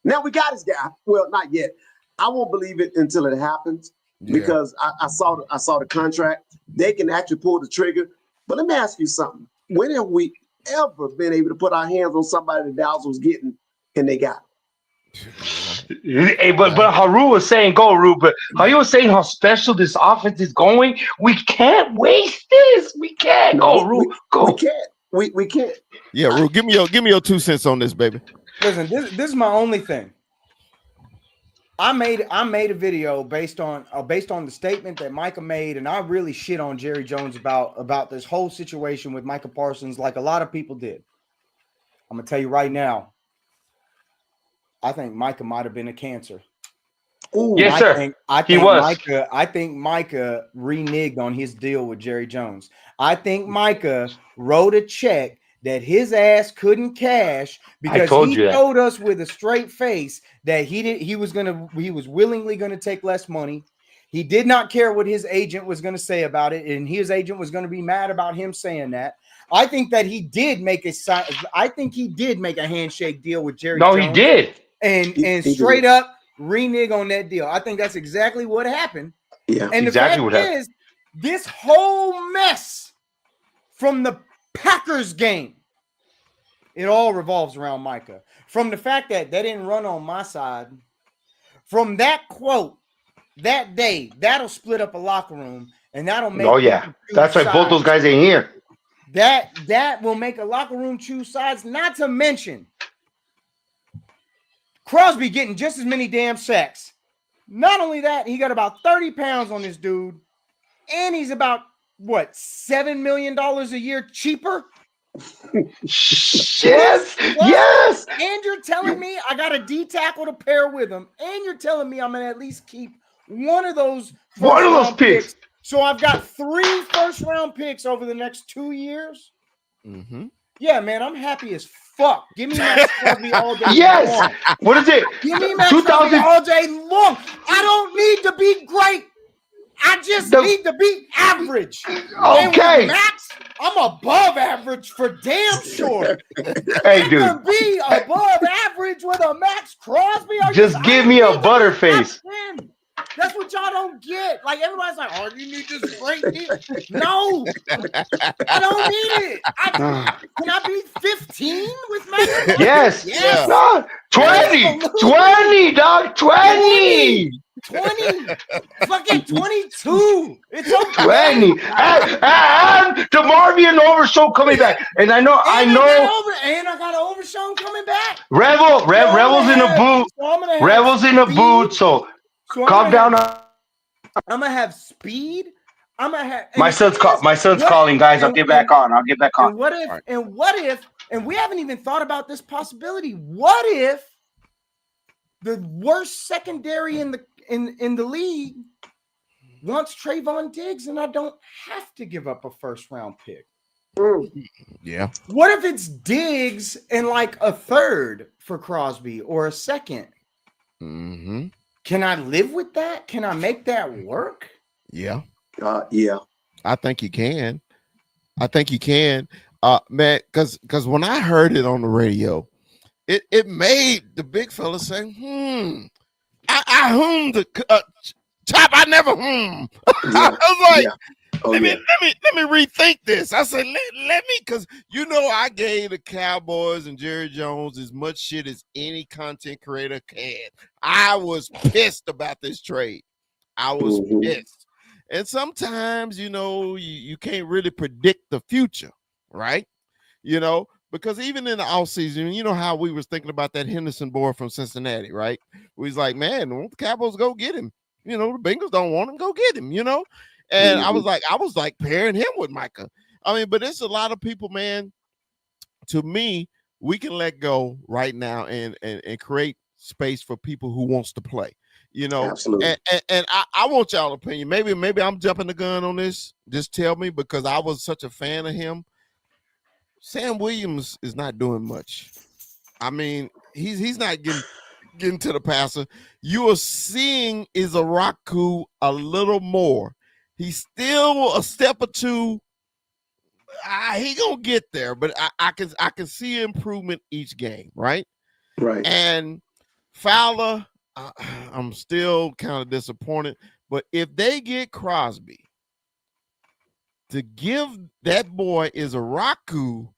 Now we got his guy. Well, not yet. I won't believe it until it happens because I saw the contract. They can actually pull the trigger. But let me ask you something. When have we ever been able to put our hands on somebody that Dallas was getting and they got it? Hey, but Haru was saying, go, Haru, but Haru was saying how special this offense is going. We can't waste this. We can't. Go, Haru. Go. We can't. We can't. Yeah, Haru, give me your 2 cents on this, baby. Listen, this is my only thing. I made a video based on the statement that Micah made, and I really shit on Jerry Jones about this whole situation with Micah Parsons, like a lot of people did. I'm gonna tell you right now, I think Micah might have been a cancer. Ooh, Yes, sir. I He think was. Micah reneged on his deal with Jerry Jones. I think Micah wrote a check that his ass couldn't cash I because told he you that. told us with a straight face that he was willingly gonna take less money. He did not care what his agent was going to say about it, and his agent was going to be mad about him saying that. I think that he did make a handshake deal with Jerry No, he Jones did. and he straight did. up renege on that deal. I think that's exactly what happened. Yeah. And the Exactly fact what happened. is, this whole mess from the Packers game, it all revolves around Micah. From the fact that they didn't run on my side, from that quote that day, that'll split up a locker room and that'll Oh make yeah. people choose That's why both those sides. guys ain't here. That will make a locker room choose sides. Not to mention Crosby getting just as many damn sacks. Not only that, he got about 30 pounds on this dude, and he's about what, $7 million a year cheaper? Yes. Yes. And you're telling me I got a D tackle to pair with him, and you're telling me I'm gonna at least keep one of those One first of those round picks. picks. So I've got 3 first round picks over the next 2 years. Mm-hmm. Yeah, man, I'm happy as fuck. Give me Max Crosby all day Yes. long. What is it? Give me Max 2000. Crosby all day long. I don't need to be great. I just need to be average. And Okay. with Max, I'm above average for damn sure. Hey, I dude. can be above average with a Max Crosby. Just give me a butterface. That's what y'all don't get. Like, everybody's like, oh, you need this great deal. No, I don't need it. Can I be 15 with Max Crosby? Yes. Yes. No, 20. Absolutely. 20, dog. 20. 20. Fucking 22. It's okay. 20. And the Marvin Overshow coming back. And I know. I got Overshown coming back. Rebels in the boot. Rebels in the boot. So calm down. I'm gonna have speed. I'm gonna have My son's calling, guys. I'll get back on. And what if and we haven't even thought about this possibility. What if the worst secondary in the league wants Trayvon Diggs and I don't have to give up a first round pick? Yeah. What if it's Diggs and like a third for Crosby or a second? Mm-hmm. Can I live with that? Can I make that work? Yeah. Yeah. I think you can. Man, because when I heard it on the radio, it made the big fella say, I hummed Chop, I never Yeah. I was like, Oh, let me rethink this. I said, let me, because I gave the Cowboys and Jerry Jones as much shit as any content creator can. I was pissed about this trade. I was pissed. And sometimes, you can't really predict the future, right? Because even in the offseason, you know how we was thinking about that Henderson boy from Cincinnati, right? We was like, man, won't the Cowboys go get him? The Bengals don't want him, go get him, And I was like pairing him with Micah. I mean, but it's a lot of people, man. To me, we can let go right now and create space for people who wants to play. Absolutely. And I want y'all opinion. Maybe I'm jumping the gun on this. Just tell me, because I was such a fan of him. Sam Williams is not doing much. I mean, he's not getting to the passer. You are seeing Izaraku a little more. He's still a step or two. He gonna get there, but I can see improvement each game, right? Right. And Fowler, I'm still kind of disappointed. But if they get Crosby, to give that boy Izaraku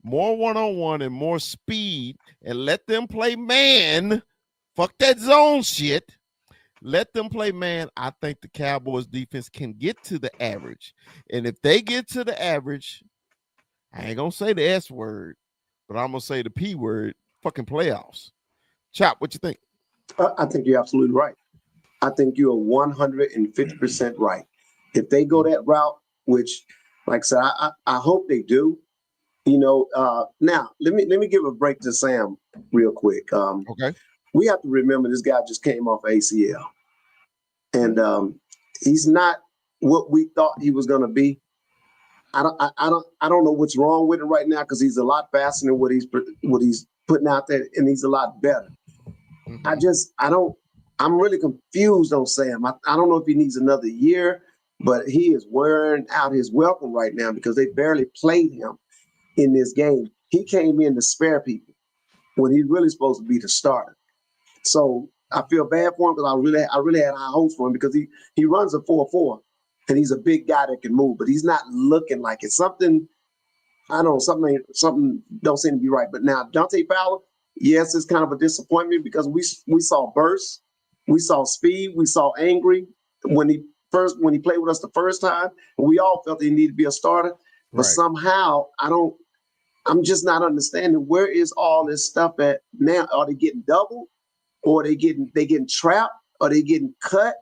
more one-on-one and more speed, and let them play man. Fuck that zone shit. Let them play man. I think the Cowboys defense can get to the average. And if they get to the average, I ain't going to say the S word, but I'm going to say the P word, fucking playoffs. Chop, what you think? I think you're absolutely right. I think you're 150% right. If they go that route, which, like I said, I hope they do. Now let me give a break to Sam real quick. Okay. We have to remember this guy just came off ACL. and he's not what we thought he was going to be. I don't know what's wrong with him right now because he's a lot faster than what he's putting out there, and he's a lot better. Mm-hmm. I'm really confused on Sam. I don't know if he needs another year, but he is wearing out his welcome right now because they barely played him in this game. He came in to spare people when he's really supposed to be the starter. So I feel bad for him because I really had high hopes for him because he runs a 4.4 and he's a big guy that can move, but he's not looking like it. Something I don't know, something don't seem to be right. But now Dante Fowler, yes, it's kind of a disappointment because we saw bursts, we saw speed, we saw angry when he played with us the first time, and we all felt he needed to be a starter. But somehow I'm just not understanding where is all this stuff at now. Are they getting doubled? Or they getting trapped? Are they getting cut?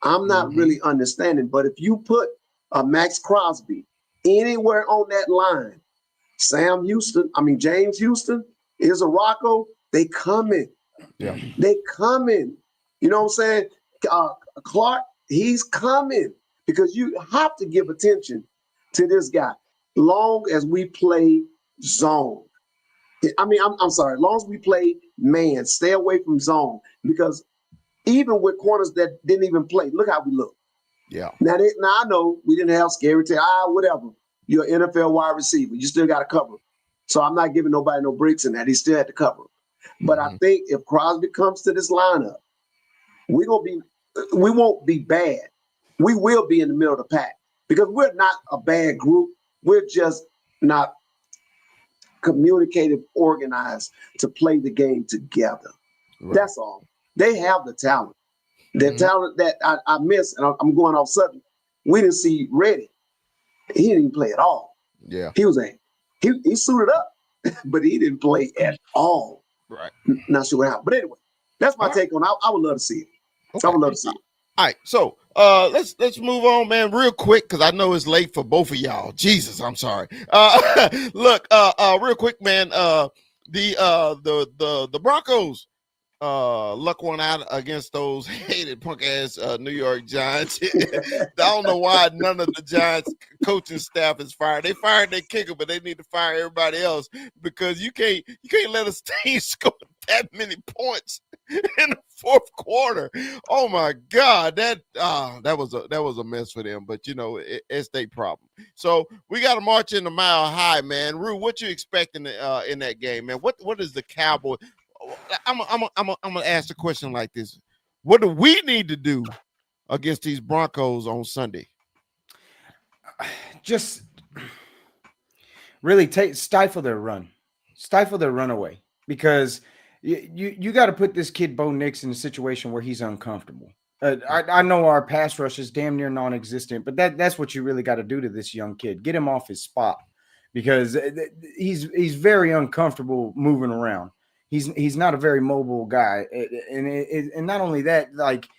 I'm not really understanding. But if you put a Max Crosby anywhere on that line, James Houston, Rocco, they coming. Yeah. They coming. You know what I'm saying? Clark, he's coming because you have to give attention to this guy. Long as we play zone. I'm sorry. As long as we play man, stay away from zone because even with corners that didn't even play, look how we look. Yeah. Now I know we didn't have scary whatever. You're an NFL wide receiver. You still got to cover. So I'm not giving nobody no breaks in that. He still had to cover. But I think if Crosby comes to this lineup, we won't be bad. We will be in the middle of the pack because we're not a bad group. We're just not communicative, organized to play the game together. Right. That's all. They have the talent. The talent that I miss, and I'm going off subject. We didn't see Reddy. He didn't even play at all. Yeah. He suited up, but he didn't play at all. Right. Not sure what happened. But anyway, that's my take on it. I would love to see it. Okay. I would love to see it. All right, so let's move on, man, real quick, because I know it's late for both of y'all. Jesus, I'm sorry. Look, real quick, man. The Broncos luck one out against those hated punk ass New York Giants. I don't know why none of the Giants coaching staff is fired. They fired their kicker, but they need to fire everybody else because you can't let a team score that many points in the fourth quarter. Oh my God, that was a mess for them. But it's their problem. So we got to march in the mile high, man. Rue, what you expecting in that game, man? What is the Cowboys? I'm gonna ask the question like this: what do we need to do against these Broncos on Sunday? Just really stifle their runaway, because you got to put this kid Bo Nix in a situation where he's uncomfortable. I know our pass rush is damn near non-existent, but that's what you really got to do to this young kid. Get him off his spot because he's very uncomfortable moving around. He's not a very mobile guy, and not only that, like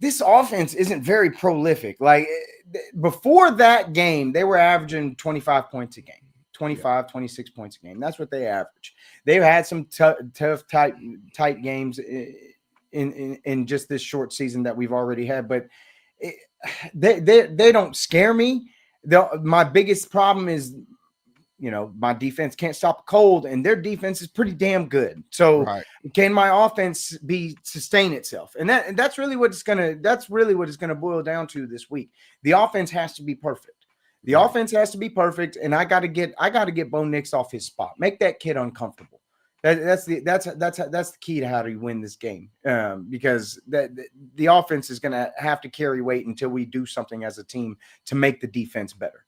this offense isn't very prolific. Like before that game, they were averaging 25 points a game, 26 points a game. That's what they average. They've had some tough, tight games in just this short season that we've already had, but they don't scare me. My biggest problem is, my defense can't stop a cold, and their defense is pretty damn good. So can my offense sustain itself? And that's really what it's gonna boil down to this week. The offense has to be perfect. The offense has to be perfect, and I gotta get Bo Nix off his spot. Make that kid uncomfortable. That's the key to how to win this game. Because the offense is gonna have to carry weight until we do something as a team to make the defense better.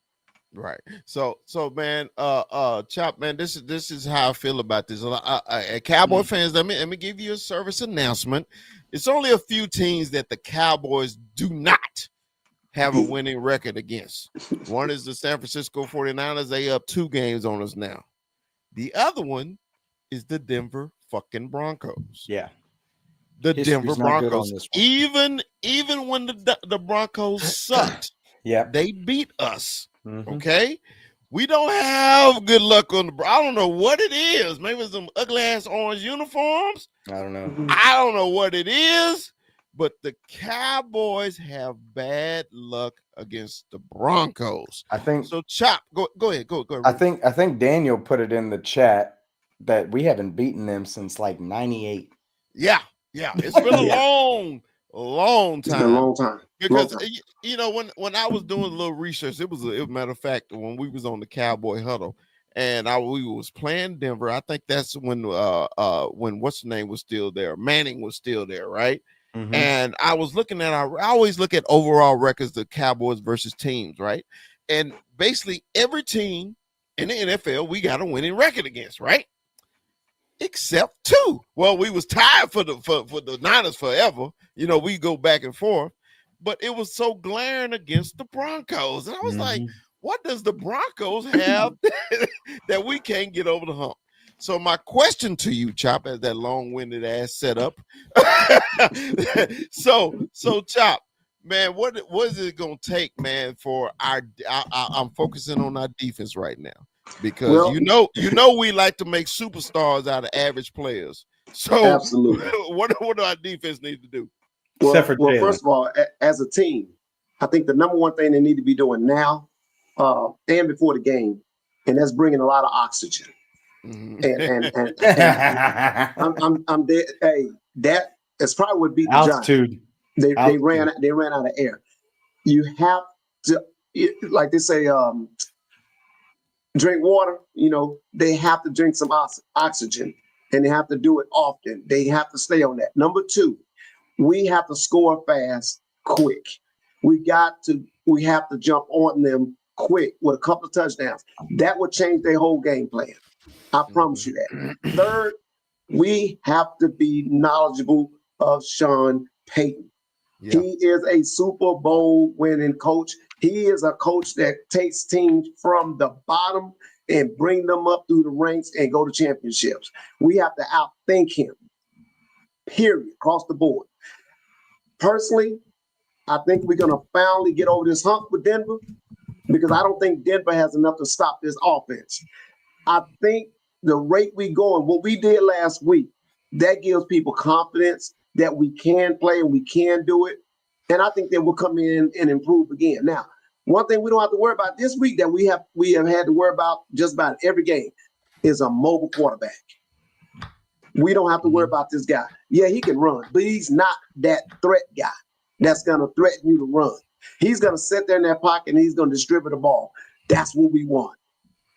Right. So man, Chop, man, this is how I feel about this. Cowboy fans, let me give you a service announcement. It's only a few teams that the Cowboys do not have a winning record against. One is the San Francisco 49ers. They up 2 games on us now. The other one is the Denver fucking Broncos. Yeah. The Denver Broncos. Even when the Broncos sucked, they beat us. Okay, we don't have good luck on the. I don't know what it is. Maybe it's some ugly ass orange uniforms. I don't know. I don't know what it is, but the Cowboys have bad luck against the Broncos. I think So. Chop, go ahead, go ahead. I think Daniel put it in the chat that we haven't beaten them since like '98. Yeah, it's been a long It's been a time. long time. Because when I was doing a little research, it was a matter of fact when we was on the Cowboy Huddle and we was playing Denver. I think that's when what's the name was still there, Manning was still there, right? Mm-hmm. And I was looking at I always look at overall records, the Cowboys versus teams, right? And basically every team in the NFL we got a winning record against, right? Except two. Well, we was tied for the Niners forever. We go back and forth, but it was so glaring against the Broncos. And I was like, what does the Broncos have that we can't get over the hump? So my question to you, Chop, as that long-winded ass setup. so Chop, man, what is it gonna take, man, for I'm focusing on our defense right now. Because we like to make superstars out of average players. So absolutely, what do our defense need to do? Well, first of all, as a team, I think the number one thing they need to be doing now and before the game, and that's bringing a lot of oxygen. And I'm there. Hey, that is probably what beat the altitude. Giants. They ran out of air. You have to, like they say, drink water. They have to drink some oxygen, and they have to do it often. They have to stay on that. Number two, we have to score fast, quick. We have to jump on them quick with a couple of touchdowns. That would change their whole game plan. I promise you that. Third, we have to be knowledgeable of Sean Payton. Yeah. He is a Super Bowl winning coach. He is a coach that takes teams from the bottom and bring them up through the ranks and go to championships. We have to outthink him, period, across the board. Personally, I think we're going to finally get over this hump with Denver because I don't think Denver has enough to stop this offense. I think the rate we going, what we did last week, that gives people confidence that we can play and we can do it. And I think that we'll come in and improve again. Now, one thing we don't have to worry about this week that we have had to worry about just about every game is a mobile quarterback. We don't have to worry about this guy. Yeah, he can run, but he's not that threat guy that's going to threaten you to run. He's going to sit there in that pocket and he's going to distribute the ball. That's what we want.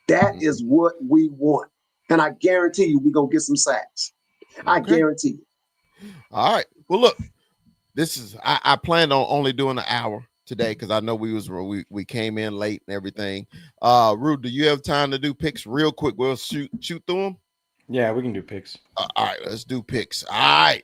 That is what we want. And I guarantee you we're going to get some sacks. I guarantee you. All right. Well, look, this is I planned on only doing an hour today because I know we came in late and everything. Rude, do you have time to do picks real quick? We'll shoot through them. Yeah, we can do picks. All right, let's do picks. All right.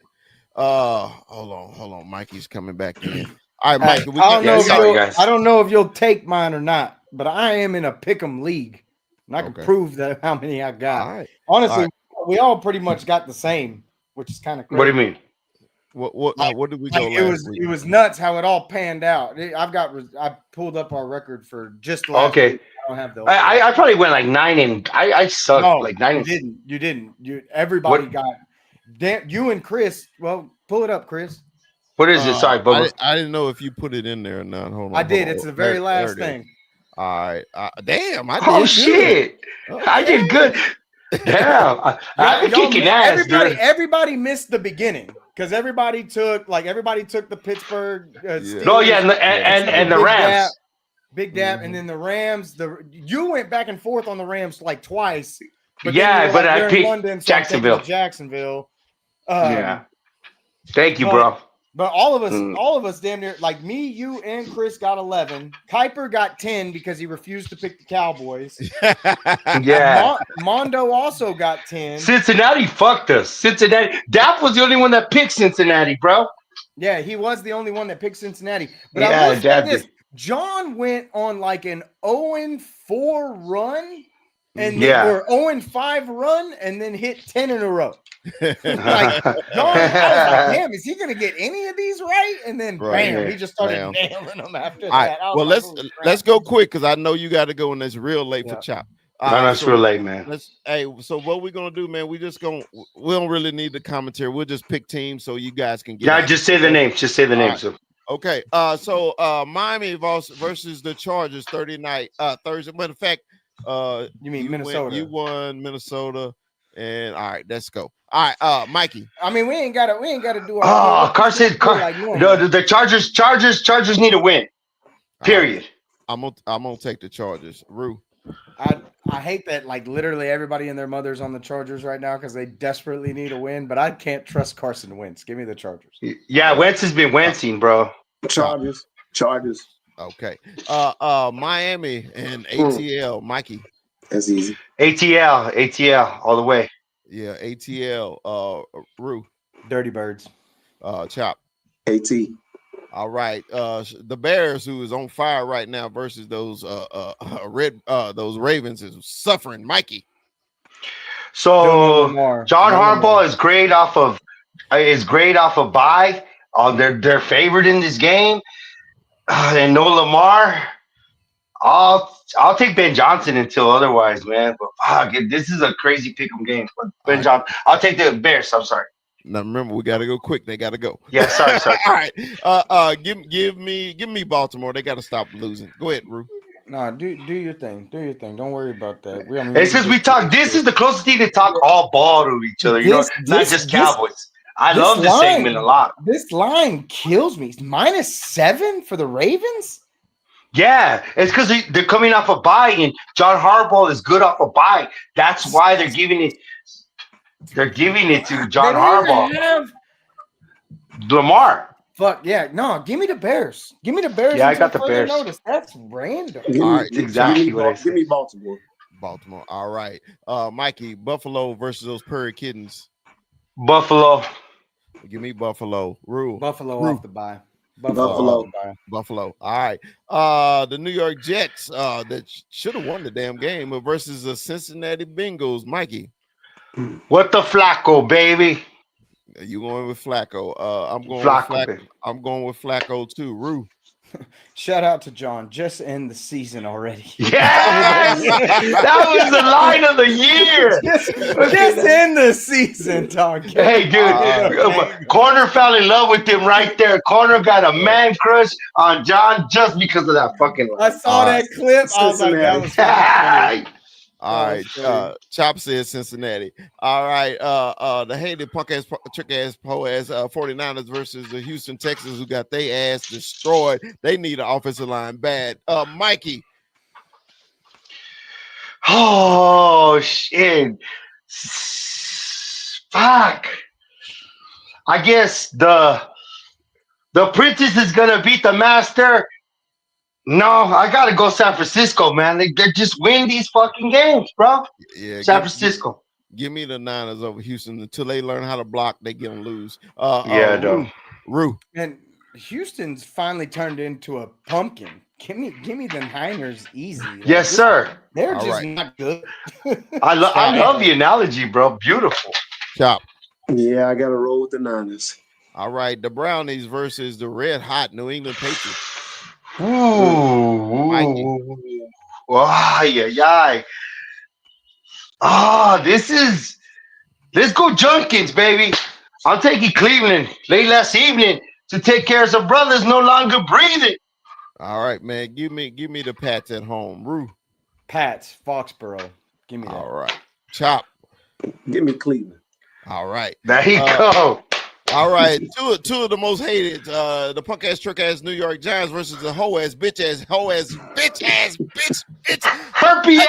Hold on. Mikey's coming back in. All right, Mike. I don't know if you'll take mine or not, but I am in a pick'em league, and I can prove that how many I got. All right. Honestly, we all pretty much got the same, which is kind of crazy. What do you mean? What did we go last week? It was nuts how it all panned out. I pulled up our record for just last week. I don't have the. I probably went like 9 and I sucked like 9. You didn't. Everybody got. You and Chris. Well, pull it up, Chris. What is it? Sorry, Bubba. I didn't know if you put it in there or not. Hold on. I did. It's the very last thing. All right. Damn. Oh shit! I did good. Damn. I've been kicking ass. Everybody missed the beginning because everybody took the Pittsburgh. Steelers, and the Rams. Big Dap, and then the Rams. You went back and forth on the Rams like twice. But I picked London, so Jacksonville. Yeah. Thank you, bro. But all of us damn near, like me, you, and Chris got 11. Kuiper got 10 because he refused to pick the Cowboys. Yeah. Mondo also got 10. Cincinnati fucked us. Dap was the only one that picked Cincinnati, bro. Yeah, he was the only one that picked Cincinnati. But I will say this. John went on like an 0-4 run and or 0-5 run and then hit 10 in a row. Like John, I was like, damn, is he gonna get any of these right? And then bam, he just started nailing them after that. Well, let's go quick because I know you got to go and it's real late for Chop. I know it's real late, man. So what we're gonna do, man? We don't really need the commentary. We'll just pick teams so you guys can get Yeah, out. just say the names. Just say the names. Right. Okay. So Miami versus the Chargers Thursday night. Thursday. Matter of fact, you mean Minnesota? You won Minnesota. And all right, let's go. All right, Mikey. I mean, we ain't gotta do Carson. The Chargers need to win. Period. Right. I'm gonna take the Chargers. Rue. I hate that like literally everybody and their mother's on the Chargers right now because they desperately need a win, but I can't trust Carson Wentz. Give me the Chargers. Yeah, Wentz has been Wentzing, bro. Chargers. Okay. Miami and ATL. Mikey. That's easy. ATL, all the way. Yeah, ATL. Rue. Dirty Birds. Chop. AT. All right. The Bears, who is on fire right now, versus those those Ravens, is suffering. Mikey. So John Harbaugh is great off of bye. They're favored in this game, and no Lamar. I'll take Ben Johnson until otherwise, man. But fuck, this is a crazy pick'em game. Ben Johnson. I'll take the Bears. I'm sorry. Now remember, we gotta go quick. They gotta go. Yeah, sorry. All right. Give me Baltimore. They gotta stop losing. Go ahead, Rue. No, do your thing. Do your thing. Don't worry about that. It's just we talk. This is the closest thing to talk all ball to each other. Not just Cowboys. I love this segment a lot. This line kills me. -7 for the Ravens. Yeah, it's because they're coming off a bye, and John Harbaugh is good off a bye. That's why they're giving it. They're giving it to John Harbaugh. Lamar. Fuck yeah! No, give me the Bears. Give me the Bears. Yeah, I got the Bears. Notice. That's random. All right, exactly what I said. Give me Baltimore. Baltimore. All right, Mikey. Buffalo versus those Prairie Kittens. Buffalo. Give me Buffalo. Rule. Buffalo off the bye. Buffalo. All right. The New York Jets that should have won the damn game versus the Cincinnati Bengals. Mikey. What the Flacco, baby? You going with Flacco? I'm going Flacco, with Flacco. baby. I'm going with Flacco too. Rue. Shout out to John. Just end the season already. Yes! That was the line of the year. Just end the season, Tom. Hey, dude. Corner fell in love with him right there. Corner got a man crush on John just because of that fucking line. I saw that clip. I was like, that was funny. All right, Chop says Cincinnati. All right, the hated punk ass, trick ass, po ass 49ers versus the Houston Texans, who got their ass destroyed. They need an offensive line bad. Mikey. Oh shit! Fuck. I guess the princess is gonna beat the master. No, I gotta go San Francisco, man. They just win these fucking games, bro. Yeah, San Francisco. Give me the Niners over Houston until they learn how to block. They get them lose. Rue. And Houston's finally turned into a pumpkin. Give me the Niners easy. Like, yes, sir. They're just not good. I love the analogy, bro. Beautiful. Chop. Yeah, I gotta roll with the Niners. All right, the Brownies versus the red hot New England Patriots. Ooh. Yeah. Let's go Junkins, baby. I'm taking Cleveland late last evening to take care of some brothers no longer breathing. All right, man. Give me the Pats at home. Rue. Pats, Foxborough. Give me that. All right. Chop. Give me Cleveland. All right. There you go. All right, two of the most hated, the punk ass, trick ass New York Giants versus the hoe ass, bitch ass, herpy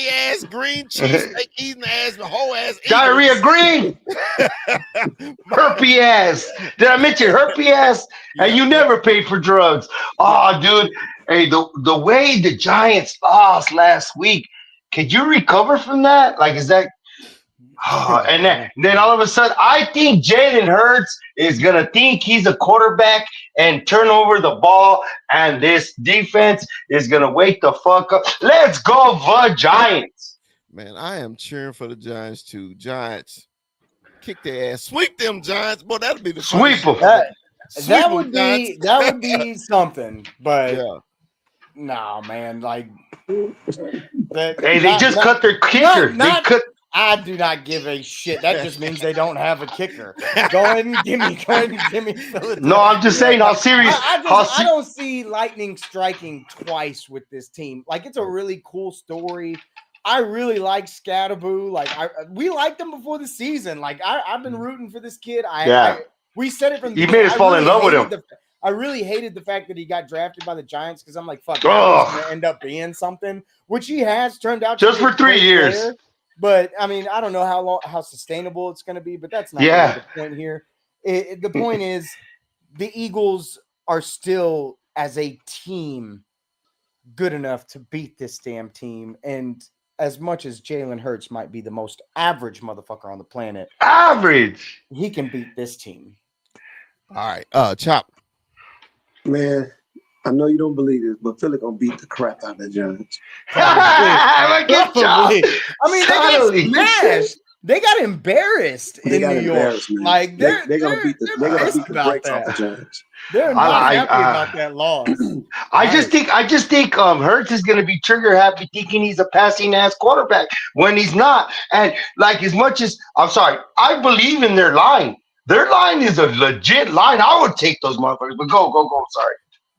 ass, green cheese steak eating ass, hoe ass, diarrhea green, herpy ass. Did I mention herpy ass? Yeah. And you never paid for drugs. Oh, dude. Hey, the way the Giants lost last week, could you recover from that? Like, is that? And then all of a sudden, I think Jalen Hurts is going to think he's a quarterback and turn over the ball, and this defense is going to wake the fuck up. Let's go, the Giants. Man, I am cheering for the Giants, too. Giants, kick their ass. Sweep them, Giants. Boy, that'll be the sweep them. That would be something, but yeah. No, man. Like Hey, they just cut their kicker. They cut. I do not give a shit. That just means they don't have a kicker. Go ahead and give me Philadelphia. No, I'm just saying how serious. I don't see lightning striking twice with this team. Like, it's a really cool story. I really like Scatterboo. Like, we liked him before the season. Like, I've been rooting for this kid. We said it from the beginning. You made us fall in love with him. I really hated the fact that he got drafted by the Giants because I'm like, fuck, he's going to end up being something, which he has turned out to just be for 3 years. Player. But I mean, I don't know how sustainable it's going to be, but that's not really the point here. The point is the Eagles are still, as a team, good enough to beat this damn team. And as much as Jalen Hurts might be the most average motherfucker on the planet, he can beat this team. All right, Chop. Man, I know you don't believe this, but Philly gonna beat the crap out of the Giants. I mean, they got smashed. They got embarrassed in New York. Like they're gonna beat the brakes off the Giants. They're not happy about that loss. I just think Hurts is gonna be trigger happy, thinking he's a passing ass quarterback when he's not. And like, as much as I believe in their line. Their line is a legit line. I would take those motherfuckers. But go. Sorry.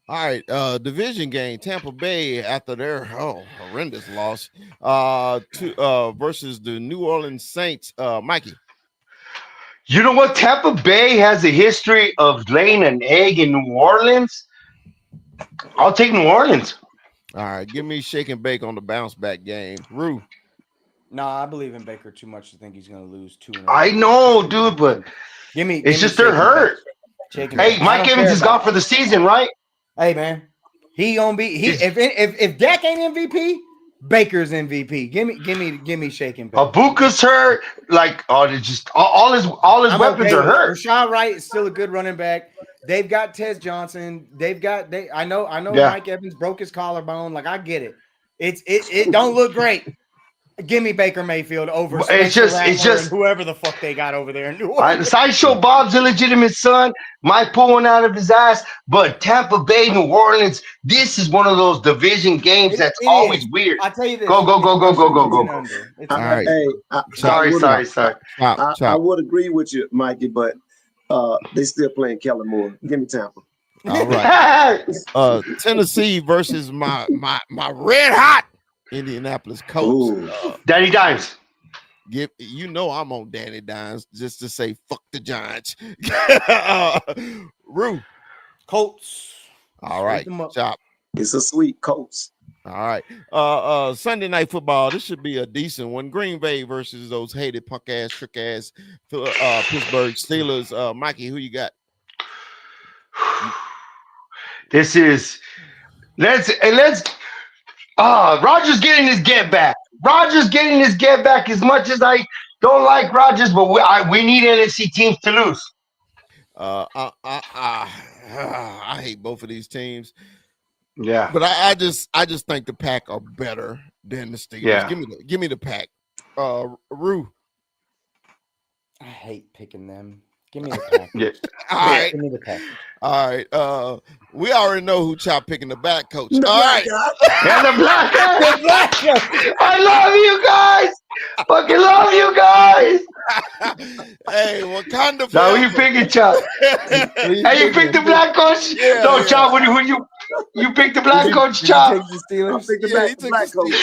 All right, division game, Tampa Bay after their horrendous loss versus the New Orleans Saints. Mikey. You know what? Tampa Bay has a history of laying an egg in New Orleans. I'll take New Orleans. All right, give me shake and bake on the bounce back game. Rue. No, I believe in Baker too much to think he's going to lose 2. I know, dude, but it's just they're hurt. Hey, Mike Evans is gone for the season, right? Hey, man, he gonna be. If Dak ain't MVP, Baker's MVP. Give me shaking. Abuka's hurt. Like, all his weapons are hurt. Rashad Wright is still a good running back. They've got Tez Johnson. I know. Mike Evans broke his collarbone. Like, I get it. It don't look great. Give me Baker Mayfield over. It's just whoever the fuck they got over there in New Orleans. Sideshow Bob's illegitimate son might pull one out of his ass, but Tampa Bay, New Orleans, this is one of those division games that's always weird. I tell you this. Go. All right. Hey, sorry. I would agree with you, Mikey, but they still playing Kellen Moore. Give me Tampa. All right. Tennessee versus my red hot Indianapolis Colts. Danny Dimes. I'm on Danny Dimes just to say fuck the Giants. Rue. Colts. All right. Chop. It's a sweet Colts. All right. Sunday night football. This should be a decent one. Green Bay versus those hated punk ass, trick ass Pittsburgh Steelers. Mikey, who you got? This is let's Rodgers getting his get back. As much as I don't like Rodgers, but we need NFC teams to lose. I hate both of these teams. Yeah, but I just think the Pack are better than the Steelers. Yeah. Give me the Pack. Rue. I hate picking them. Give me the Pack. Yeah. All right. Give me the Pack. All right. We already know who Chop picking the back coach. The All right. And the black guy. I love you guys. Fucking love you guys. Hey, Wakanda. Now you picking Chop? Hey, you picked the black coach? Yeah, no, Chop. Who you picked the black coach, Chop? I picked the black coach.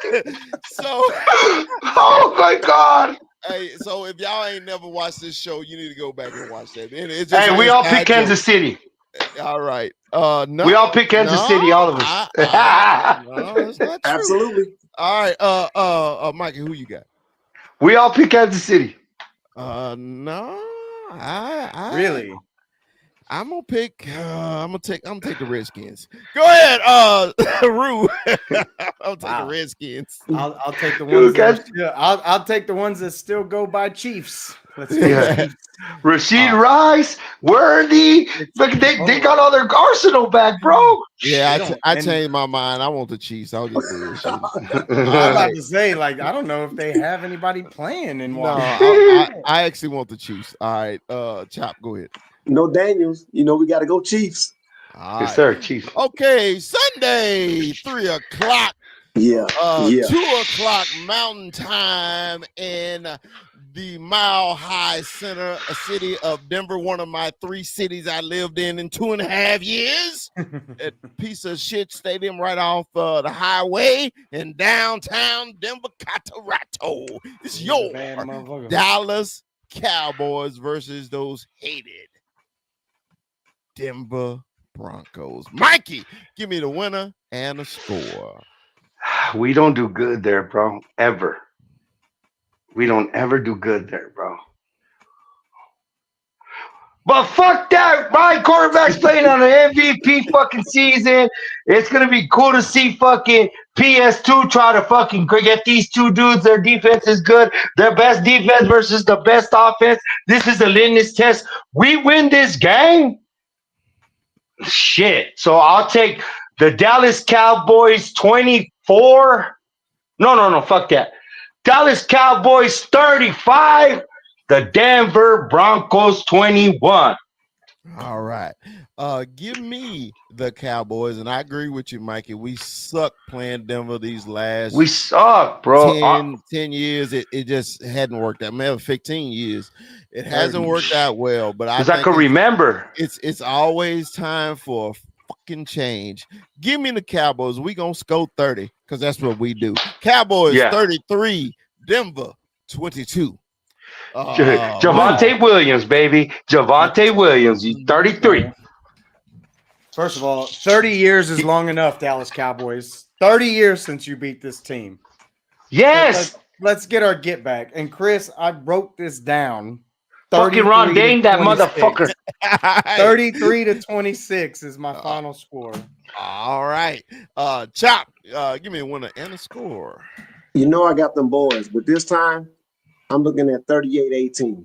Okay. So, oh my God. Hey, so if y'all ain't never watched this show, you need to go back and watch that. Hey, we all pick Kansas City. All right. No, we all pick Kansas City, all of us. No, that's not true. Absolutely. All right. Mikey, who you got? We all pick Kansas City. No. Really? I'm gonna pick. I'm gonna take the Redskins. Go ahead, Rue. I'll take the Redskins. I'll take the ones. I'll take the ones that still go by Chiefs. Let's do it. Rashid Rice, Worthy. Look, they got all their arsenal back, bro. Yeah, I changed my mind. I want the Chiefs. I'll just do it. I'm about to say, like, I don't know if they have anybody playing in Washington. No, I actually want the Chiefs. All right, Chop, go ahead. No Daniels. We got to go Chiefs. All Yes, right. sir, Chief. Okay, Sunday, 3:00. Yeah. 2:00 Mountain Time in the Mile High Center, a city of Denver, one of my 3 cities I lived in 2.5 years. That piece of shit stadium right off the highway in downtown Denver, Colorado. It's your Dallas Cowboys versus those hated Denver Broncos. Mikey, give me the winner and a score. We don't do good there, bro. Ever. We don't ever do good there, bro. But fuck that. My quarterback's playing on an MVP fucking season. It's gonna be cool to see fucking PS2 try to fucking get these 2 dudes. Their defense is good. Their best defense versus the best offense. This is a litmus test. We win this game. Shit. So I'll take the Dallas Cowboys 24. No. Fuck that. Dallas Cowboys 35. The Denver Broncos 21. All right. Give me the Cowboys, and I agree with you, Mikey. We suck playing Denver these last We suck, bro. 10 years. It just hadn't worked out. Maybe 15 years. It hasn't worked out well, but I can remember. It's always time for a fucking change. Give me the Cowboys. We gonna score 30 because that's what we do. Cowboys 33, Denver 22. Javonte Williams, baby. Javonte Williams, he's 33. First of all, 30 years is long enough, Dallas Cowboys. 30 years since you beat this team. Yes. Let's get our get back. And Chris, I wrote this down. Fucking Ron Dane, that motherfucker. 33-26 is my final score. All right. Chop, give me a winner and a score. You know I got them boys, but this time I'm looking at 38-18.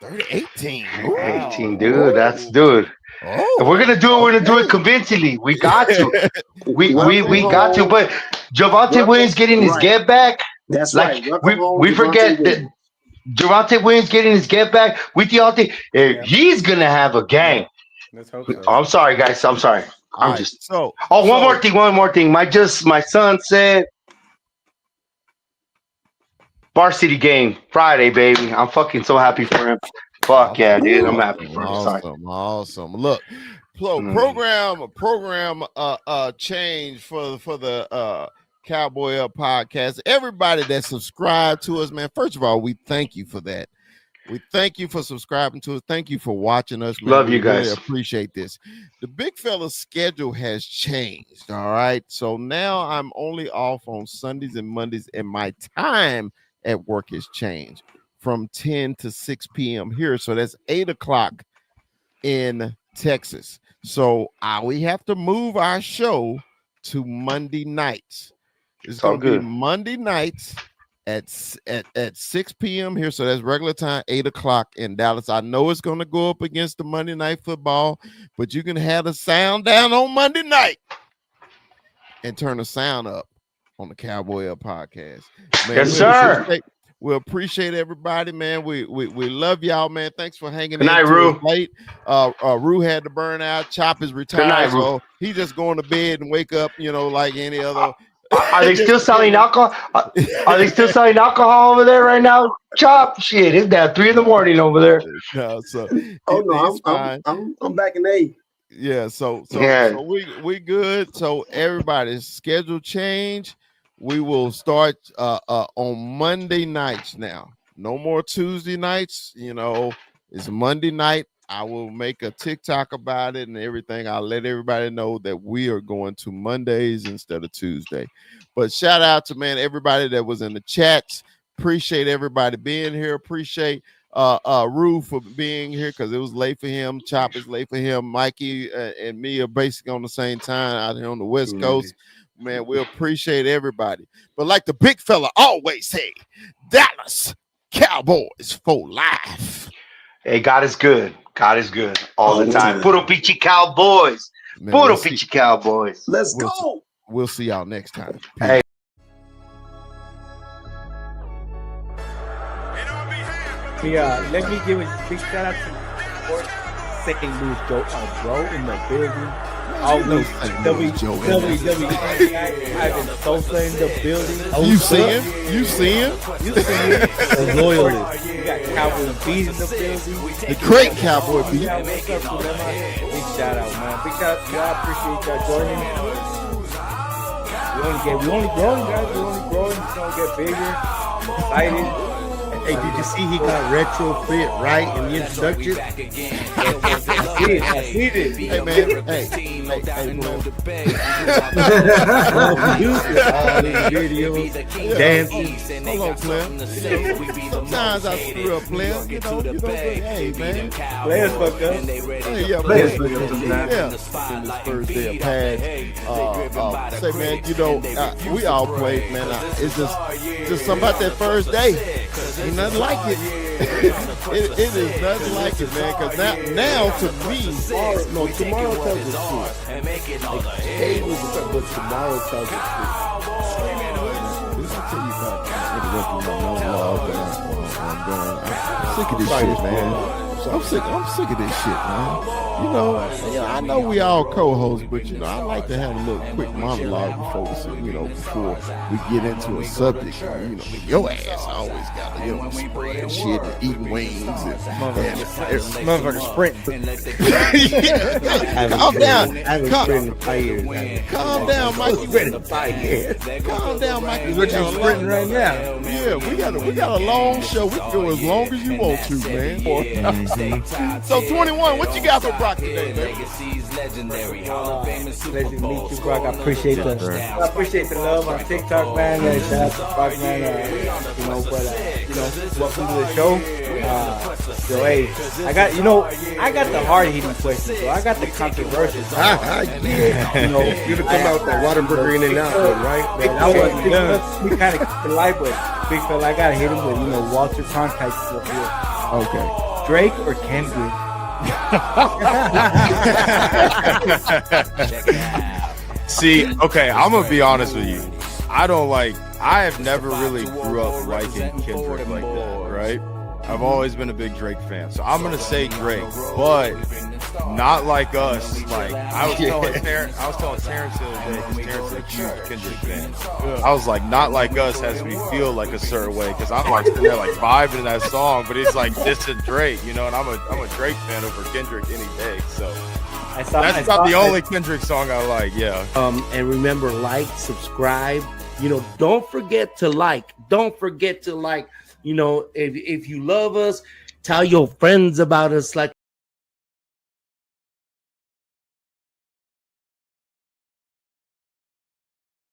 30-18. 18, dude. That's dude. If we're gonna do it, we're gonna do it convincingly. We got to. We got to. But Javonte Williams getting his get back. That's like, right. We forget that Javonte Williams getting his get back. We all think he's gonna have a game. Let's hope so. I'm sorry, guys. I'm sorry. I'm just so. One more thing. My son said varsity game Friday, baby. I'm fucking so happy for him. Fuck yeah, dude. I'm happy for him. Awesome. Look, program change for the Cowboy Up podcast. Everybody that subscribed to us, man. First of all, we thank you for that. We thank you for subscribing to us. Thank you for watching us, man. Love you guys. Really appreciate this. The big fella's schedule has changed. All right. So now I'm only off on Sundays and Mondays, and my time at work has changed from 10 to 6 p.m. here. So that's 8 o'clock in Texas. So we have to move our show to Monday nights. It's going to be Monday nights at 6 p.m. here. So that's regular time, 8 o'clock in Dallas. I know it's going to go up against the Monday Night Football, but you can have the sound down on Monday night and turn the sound up on the Cowboy Up podcast. Man, yes, sir. We appreciate everybody, man. We love y'all, man. Thanks for hanging in. Good night, Rue. Late. Rue had to burn out. Chop is retired, night, so he just going to bed and wake up, like any other. Are they still selling alcohol? Are they still selling alcohol over there right now? Chop, shit, it's that 3 a.m. over there. I'm back in 8. Yeah, so we good. So everybody's schedule change. We will start on Monday nights now. No more Tuesday nights. It's Monday night. I will make a TikTok about it and everything. I'll let everybody know that we are going to Mondays instead of Tuesday. But shout out to, man, everybody that was in the chats. Appreciate everybody being here. Appreciate Rue for being here because it was late for him. Chop is late for him. Mikey and me are basically on the same time out here on the West Coast. Man, we appreciate everybody. But like the big fella always say, Dallas Cowboys for life. Hey, God is good. God is good all the time. Puro Pichi Cowboys. Puro Pichi Cowboys. Let's go. We'll see y'all next time. Peace. Hey. Let me give a big shout out to St. Louis bro in the building. Always know Joe in there. WWE. Ivan Sosa in the building. You see him? You see him? You see it. The loyalist. You got Cowboy Beat in the building. The great Cowboy beat. Yeah, what's up, Dilemma? Big shout out, man. Big shout out. Y'all appreciate y'all joining. We only growing, guys. We only growing. It's gonna get bigger. I'm excited. Hey, did you see he got retrofit right in the introduction? I see it. Hey man, hey, man. All these videos, dancing. Hold on, player. Sometimes I screw up, player. You know, hey man. Players fucked up. Hey, yeah, players fucked up sometimes. Yeah. In this first day of pads. Say man, you know, we all played, man. It's just something about that first day. Ain't nothing like it. It is nothing like it, man. Because now to me, Tomorrow tells the truth. Today was but tomorrow tells the truth. I tell you about I'm sick of this shit, man. I'm sick of this shit, man. You know, I know we all co-hosts, but you know, I like to have a little quick monologue before we get into a subject. You know, your ass always got to, spread shit and eat wings and Motherfucker sprint. Calm down. I haven't sprinted in 5 years. Calm down, Mikey. Calm down, Mikey. What you sprinting right now? Yeah, we got a long show. We can go as long as you want to, man. So 21, what you got for Brock today, man? Pleasure to meet you, Brock. I appreciate the love on TikTok, man. Shout out to Brock, man. Welcome to the show. So hey, I got the hard hitting questions, so I got the controversial. Yeah. You to come out with that Waterburger in and out, right? Man, I was we kind of keep it light, but big fella, I gotta hit him with Walter Cronkite stuff here. Okay. Drake or Kendrick? See, okay, I'm gonna be honest with you. I have never really grew up liking Kendrick like that, right? I've always been a big Drake fan, so I'm gonna say Drake, but not like us. Like I was telling Terrence the other day, because Terrence is a huge Kendrick fan. I was like, not like us has me feel like a certain way, because I'm like sitting there like vibing in that song, but it's like this is Drake, and I'm a Drake fan over Kendrick any day. So that's not the only Kendrick song I like. Yeah. And remember, like, subscribe. Don't forget to like. Don't forget to like. If you love us, tell your friends about us. Like.